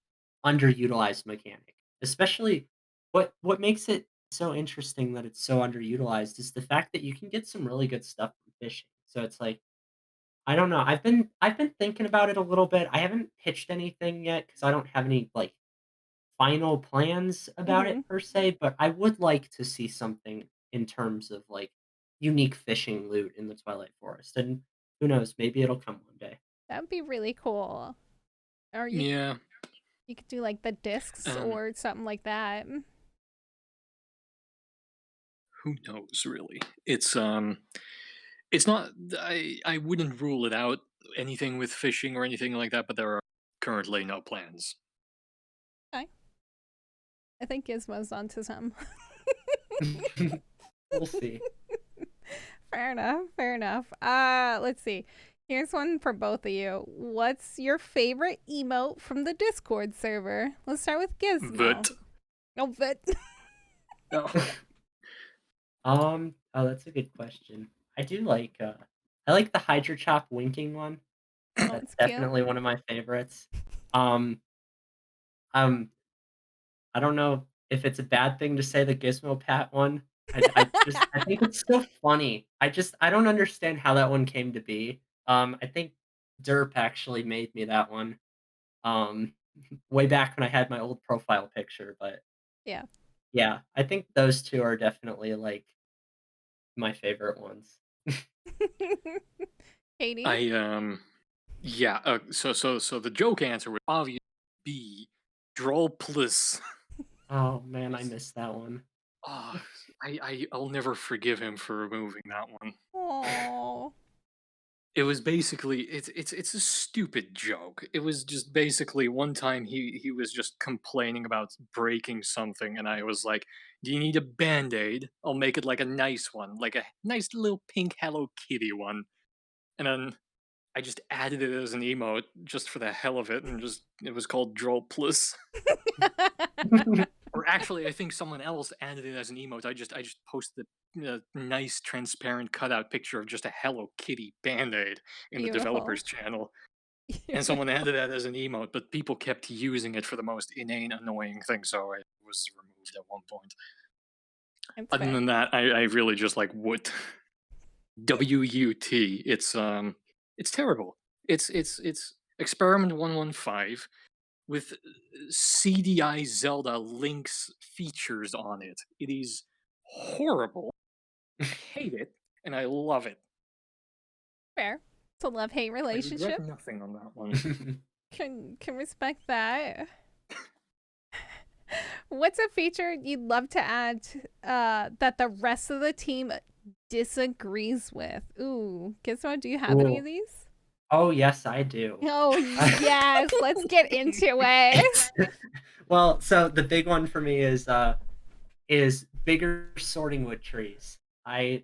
underutilized mechanic. Especially what makes it so interesting that it's so underutilized is the fact that you can get some really good stuff from fishing. So it's like I don't know. I've been thinking about it a little bit. I haven't pitched anything yet because I don't have any like final plans about Mm-hmm. it per se, but I would like to see something in terms of like unique fishing loot in the Twilight Forest. And who knows, maybe it'll come one day. That would be really cool. Or Yeah. you could do like the discs Um, or something like that. who knows really? It's not. I wouldn't rule it out. Anything with fishing or anything like that, but there are currently no plans. Okay. I think Gizmo's onto something. We'll see. Fair enough. Fair enough. Let's see. Here's one for both of you. What's your favorite emote from the Discord server? Let's start with Gizmo. But Oh, but no. Oh, that's a good question. I like the Hydra Chop winking one. oh, That's it's cute. definitely one of my favorites. Um, um, I don't know if it's a bad thing to say the Gizmo Pat one. I think it's so funny. I don't understand how that one came to be. I think Derp actually made me that one. Um, way back when I had my old profile picture, but Yeah. yeah, I think those 2 are definitely, like, my favorite ones. Katie? I yeah. So the joke answer would obviously be Droll plus. Oh, man, I missed that one. Oh, I'll never forgive him for removing that one. Oh. It was basically it's a stupid joke. It was just basically one time he was just complaining about breaking something, and I was like, "Do you need a band-aid? I'll make it like a nice one, like a nice little pink Hello Kitty one." And then I just added it as an emote just for the hell of it, and just it was called Droll Plus. Or actually, I think someone else added it as an emote. I just posted a nice transparent cutout picture of just a Hello Kitty band-aid in the Beautiful. developers channel, and someone Beautiful. added that as an emote, but people kept using it for the most inane, annoying thing, so it was removed at one point. It's Other fair. than that, I really just like what WUT. It's terrible. It's experiment 115 with CDI Zelda Link's features on it. It is horrible. I hate it, and I love it. Fair. It's a love-hate I regret relationship. nothing on that one. Can respect that. What's a feature you'd love to add that the rest of the team disagrees with? Ooh, Gizmo, do you have any of Cool. these? Oh, yes, I do. Oh, yes. Let's get into it. It's well, so the big one for me is bigger sorting wood trees. I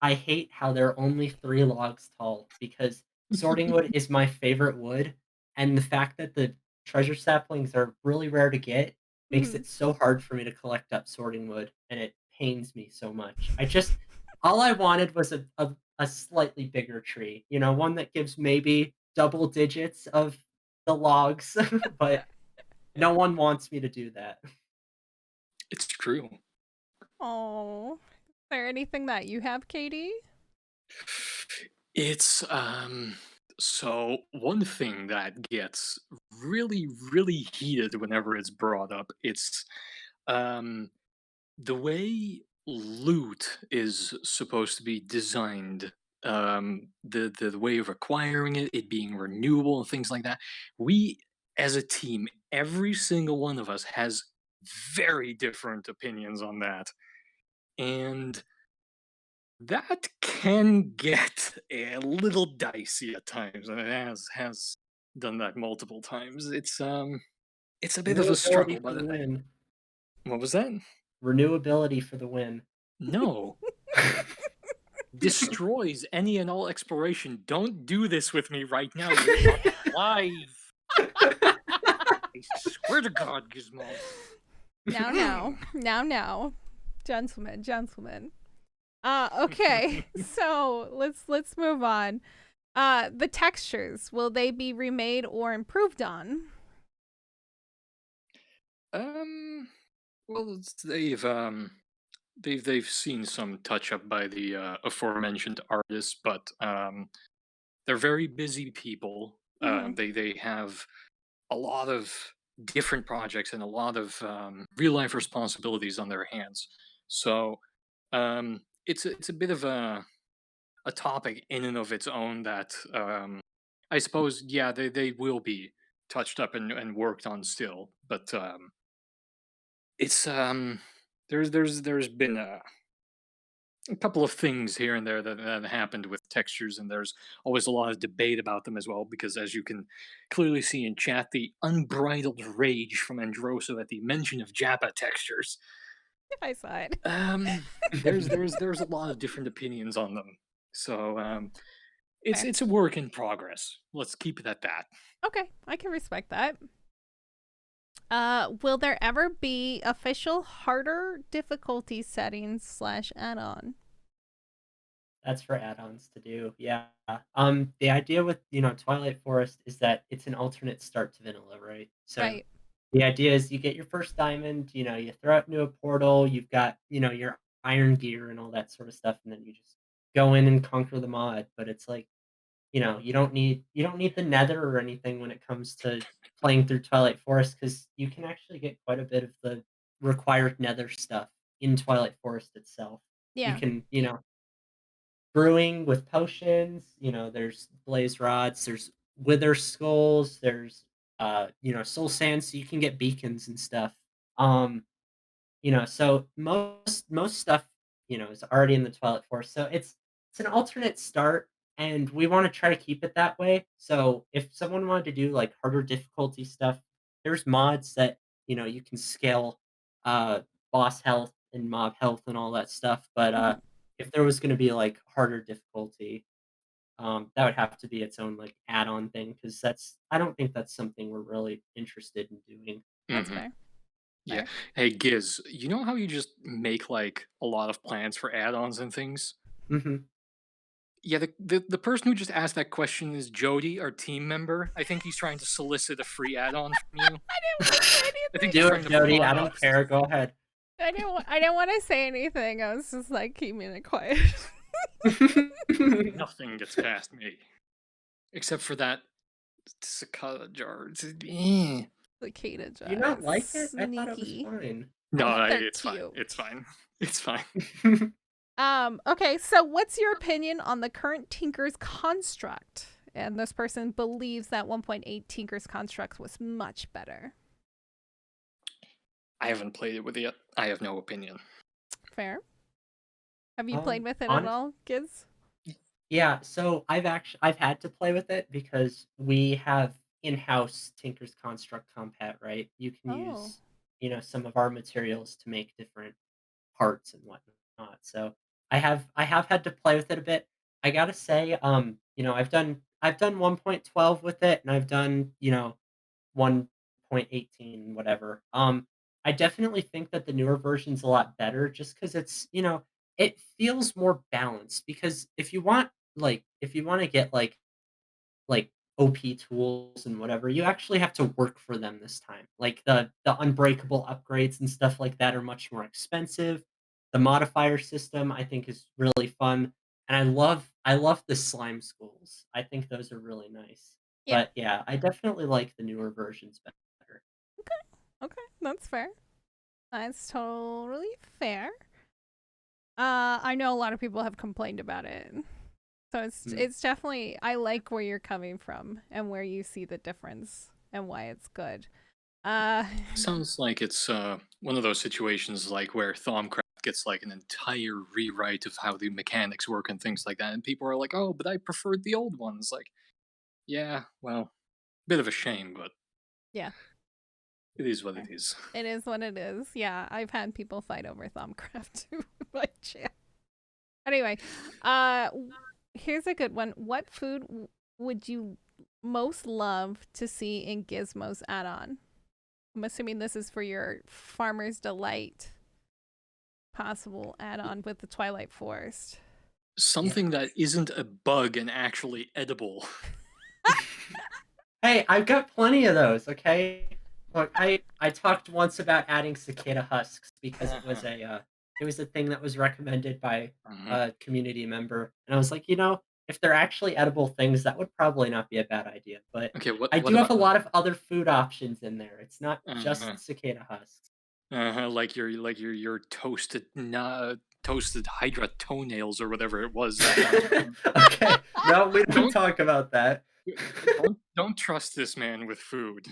hate how they're only 3 logs tall because sorting wood is my favorite wood, and the fact that the treasure saplings are really rare to get makes Mhm. it so hard for me to collect up sorting wood, and it pains me so much. I just all I wanted was a slightly bigger tree, one that gives maybe double digits of the logs, but no one wants me to do that. It's true. Oh. Is there anything that you have, Katie? It's so one thing that gets really, really heated whenever it's brought up, it's um the way loot is supposed to be designed, the way of acquiring it, it being renewable and things like that. We as a team, every single one of us has very different opinions on that. And that can get a little dicey at times, and it has done that multiple times. It's a bit of a struggle, Renewability for but the win. what was that? Renewability for the win. No, destroys any and all exploration. Don't do this with me right now. You're on live. I swear to God, Gizmo. Now. Now. Gentlemen, gentlemen. Okay. So let's move on. The textures, will they be remade or improved on? um, well, they've seen some touch up by the aforementioned artists, but they're very busy people. Mm-hmm. They have a lot of different projects and a lot of real life responsibilities on their hands. So it's a bit of a topic in and of its own that I suppose yeah they will be touched up and worked on still, but it's there's been a couple of things here and there that happened with textures, and there's always a lot of debate about them as well. Because as you can clearly see in chat, the unbridled rage from Androso at the mention of Japa textures. I saw it. There's a lot of different opinions on them, so it's Fair. it's a work in progress. Let's keep it at that. Okay, I can respect that. Will there ever be official harder difficulty settings slash add-on? That's for add-ons to do, yeah. The idea with, Twilight Forest is that it's an alternate start to vanilla, right? So, Right. the idea is you get your first diamond, you throw it into a portal, you've got, your iron gear and all that sort of stuff, and then you just go in and conquer the mod, but it's like, you don't need the nether or anything when it comes to playing through Twilight Forest because you can actually get quite a bit of the required nether stuff in Twilight Forest itself. You Yeah. can, brewing with potions, there's blaze rods, there's wither skulls, there's soul sand, so you can get beacons and stuff. Um, so most stuff, is already in the Twilight Forest. So it's an alternate start, and we want to try to keep it that way. So if someone wanted to do like harder difficulty stuff, there's mods that you can scale uh boss health and mob health and all that stuff. But Mhm. if there was going to be like harder difficulty, that would have to be its own like add-on thing because that's I don't think that's something we're really interested in doing. That's Hmm. fair. Yeah. Fair. Hey Giz, you know how you just make like a lot of plans for add-ons and things? Hmm. Yeah, the person who just asked that question is Jody, our team member. I think he's trying to solicit a free add-on from you. I didn't want to say I think anything. he's Do trying it, to Jody. I pawn don't us. care. Go ahead. I didn't want to say anything. I was just like keeping it quiet. Nothing gets past me. Except for that cicada jar. Eh. Cicada Do you jar. not like it? I thought it was Sneaky. fine. No, They're it's fine. cute. It's fine. It's fine. Okay, so what's your opinion on the current Tinker's construct? And this person believes that 1.8 Tinker's construct was much better. I haven't played it with it yet. I have no opinion. Fair. Have you played with it at Honest, all, Giz? Yeah, so I've had to play with it because we have in-house Tinker's Construct Compat, right? You can Oh, use, some of our materials to make different parts and whatnot. So I have had to play with it a bit. I gotta say, I've done 1.12 with it, and I've done 1.18 whatever. I definitely think that the newer version's a lot better, just because it feels more balanced. Because if you want to get like OP tools and whatever, you actually have to work for them this time. Like the unbreakable upgrades and stuff like that are much more expensive. The modifier system I think is really fun. And I love the slime schools. I think those are really nice. yeah. But yeah, I definitely like the newer versions better. Okay, that's fair. That's totally fair. I know a lot of people have complained about it. So Mm. it's definitely I like where you're coming from and where you see the difference and why it's good. Uh Sounds like it's one of those situations like where Thaumcraft gets like an entire rewrite of how the mechanics work and things like that, and people are like, "Oh, but I preferred the old ones." Like, yeah, well, bit of a shame, but yeah. it is what it Fair. is. It is what it is. Yeah, I've had people fight over Thumbcraft too by chance. Anyway, here's a good one. What food would you most love to see in Gizmo's add-on? I'm assuming this is for your Farmer's Delight possible add-on with the Twilight Forest. Yeah. Something that isn't a bug and actually edible. Hey, I've got plenty of those, okay? Look, I talked once about adding cicada husks because it was a thing that was recommended by Mhm. a community member, and I was like, if they're actually edible things, that would probably not be a bad idea. But Okay, I what do have about a lot of other food options in there. It's not uh, just cicada husks. like your toasted Hydra toenails or whatever it was that one time. Okay, no, we don't Don't talk about that. don't trust this man with food.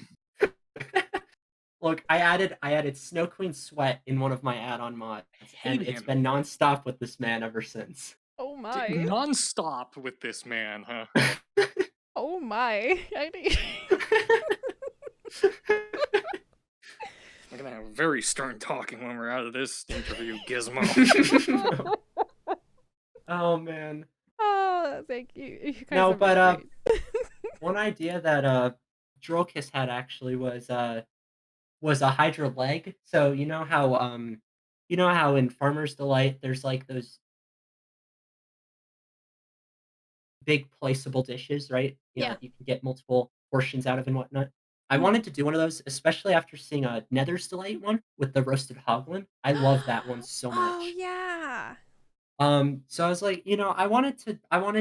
Look, I added Snow Queen Sweat in one of my add-on mods, and Hate it's him. been nonstop with this man ever since. Oh my. Non-stop with this man, huh? Oh my. We're gonna have very stern talking when we're out of this interview, Gizmo. Oh man. Oh, thank you. You guys No, have been but great. one idea that Drolkis had actually was a Hydra leg. So you know how in Farmer's Delight there's like those big placeable dishes, right? Yeah. That you can get multiple portions out of and whatnot. I Mhm. wanted to do one of those, especially after seeing a Nether's Delight one with the roasted hoglin. I love that one so Oh much. yeah. So I was like, I wanted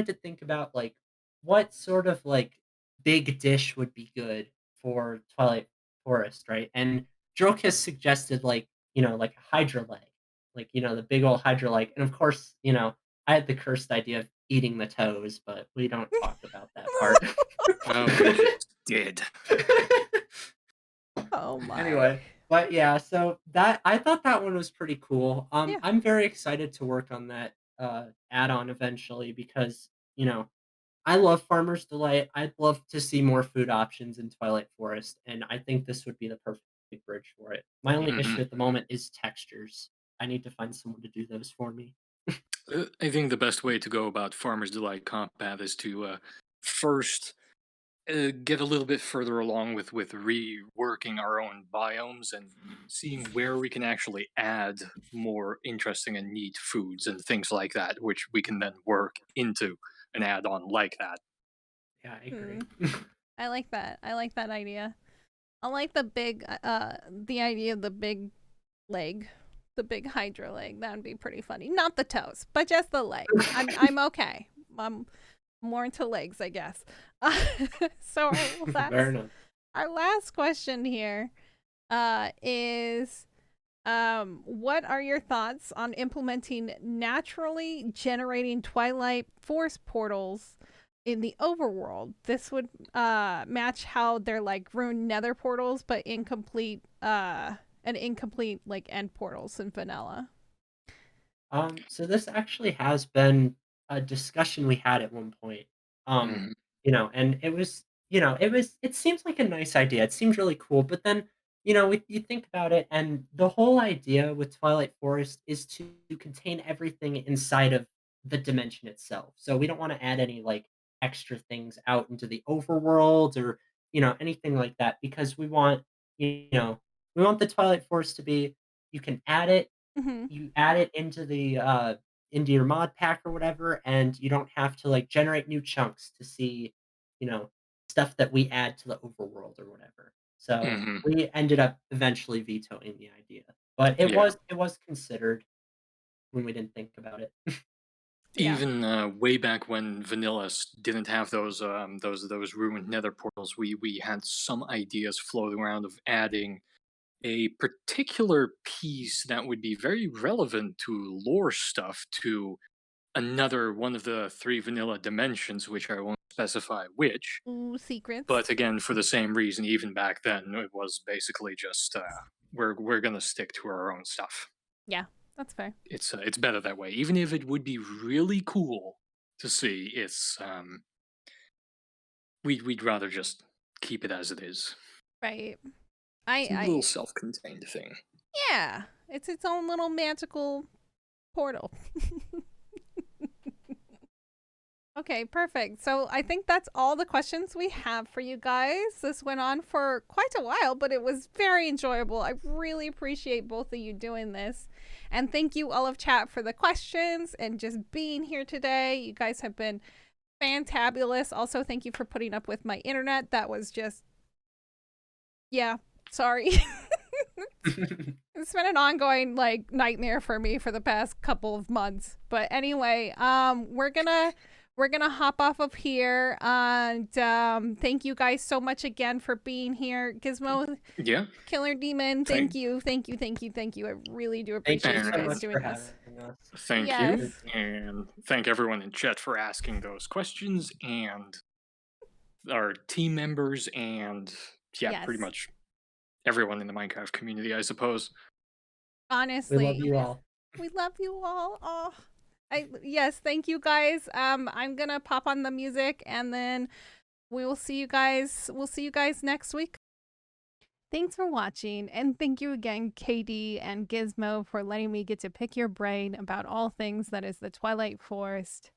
to think about like what sort of like big dish would be good for Twilight Forest, right? And Drokis suggested like a Hydra leg, the big old Hydra leg. And of course, I had the cursed idea of eating the toes, but we don't talk about that part. Oh, we just did. Oh my. Anyway, but yeah, so that I thought that one was pretty cool. Yeah. I'm very excited to work on that add-on eventually because I love Farmer's Delight. I'd love to see more food options in Twilight Forest, and I think this would be the perfect bridge for it. My only Mhm. issue at the moment is textures. I need to find someone to do those for me. I think the best way to go about Farmer's Delight Compat is to first get a little bit further along with reworking our own biomes and seeing where we can actually add more interesting and neat foods and things like that, which we can then work into an add-on like that. Yeah, I Hmm. agree. I like that. I like that idea. I like the idea of the big leg, the big hydra leg. That would be pretty funny. Not the toes, but just the leg. I'm okay. I'm more into legs, I guess. So Fair enough. our last question here is what are your thoughts on implementing naturally generating Twilight Force portals in the overworld? This would match how they're like ruined nether portals, but incomplete like end portals in vanilla. So this actually has been a discussion we had at one point. Um, Mhm. and it seems like a nice idea. It seems really cool, but then, you think about it, and the whole idea with Twilight Forest is to contain everything inside of the dimension itself. So we don't want to add any like extra things out into the overworld or, anything like that because you know, we want the Twilight Forest to be you can add it Hmm. you add it into your mod pack or whatever, and you don't have to, like, generate new chunks to see, you know, stuff that we add to the overworld or whatever. So, Mhm. we ended up eventually vetoing the idea, but it Yeah. was it was considered when we didn't think about it. Yeah. Even way back when didn't have those ruined nether portals, we had some ideas floating around of adding a particular piece that would be very relevant to lore stuff to another one of the three vanilla dimensions, which I won't specify which. Ooh, secrets. But again, for the same reason, even back then, it was basically just we're gonna stick to our own stuff. Yeah, that's fair. It's better that way. Even if it would be really cool to see, we'd rather just keep it as it is. Right. It's a little I self-contained thing. yeah, it's its own little magical portal. Okay, perfect. So I think that's all the questions we have for you guys. This went on for quite a while, but it was very enjoyable. I really appreciate both of you doing this. And thank you, all of chat, for the questions and just being here today. You guys have been fantabulous. Also, thank you for putting up with my internet. That was just, yeah, sorry. It's been an ongoing like nightmare for me for the past couple of months. But anyway, we're gonna hop off of here, and thank you guys so much again for being here. Gizmo, Yeah. Killer Demon, Thank thank you, thank you, thank you, thank you. I really do Thank you appreciate you so guys and much for doing this. having us. thank Yes, you, and thank everyone in chat for asking those questions, and our team members, and yeah, pretty yes. much everyone in the Minecraft community, I suppose. We love Honestly, you all. we love you all. Oh, yes, thank you guys. I'm gonna pop on the music, and then we will see you guys. We'll see you guys next week. Thanks for watching, and thank you again, KD and Gizmo, for letting me get to pick your brain about all things that is the Twilight Forest.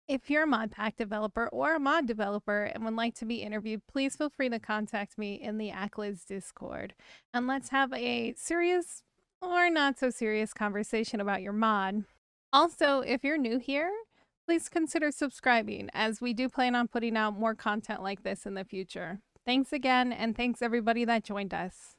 If you're a mod pack developer or a mod developer and would like to be interviewed, please feel free to contact me in the Akliz Discord, and let's have a serious or not so serious conversation about your mod. Also, if you're new here, please consider subscribing, as we do plan on putting out more content like this in the future. Thanks again, and thanks everybody that joined us.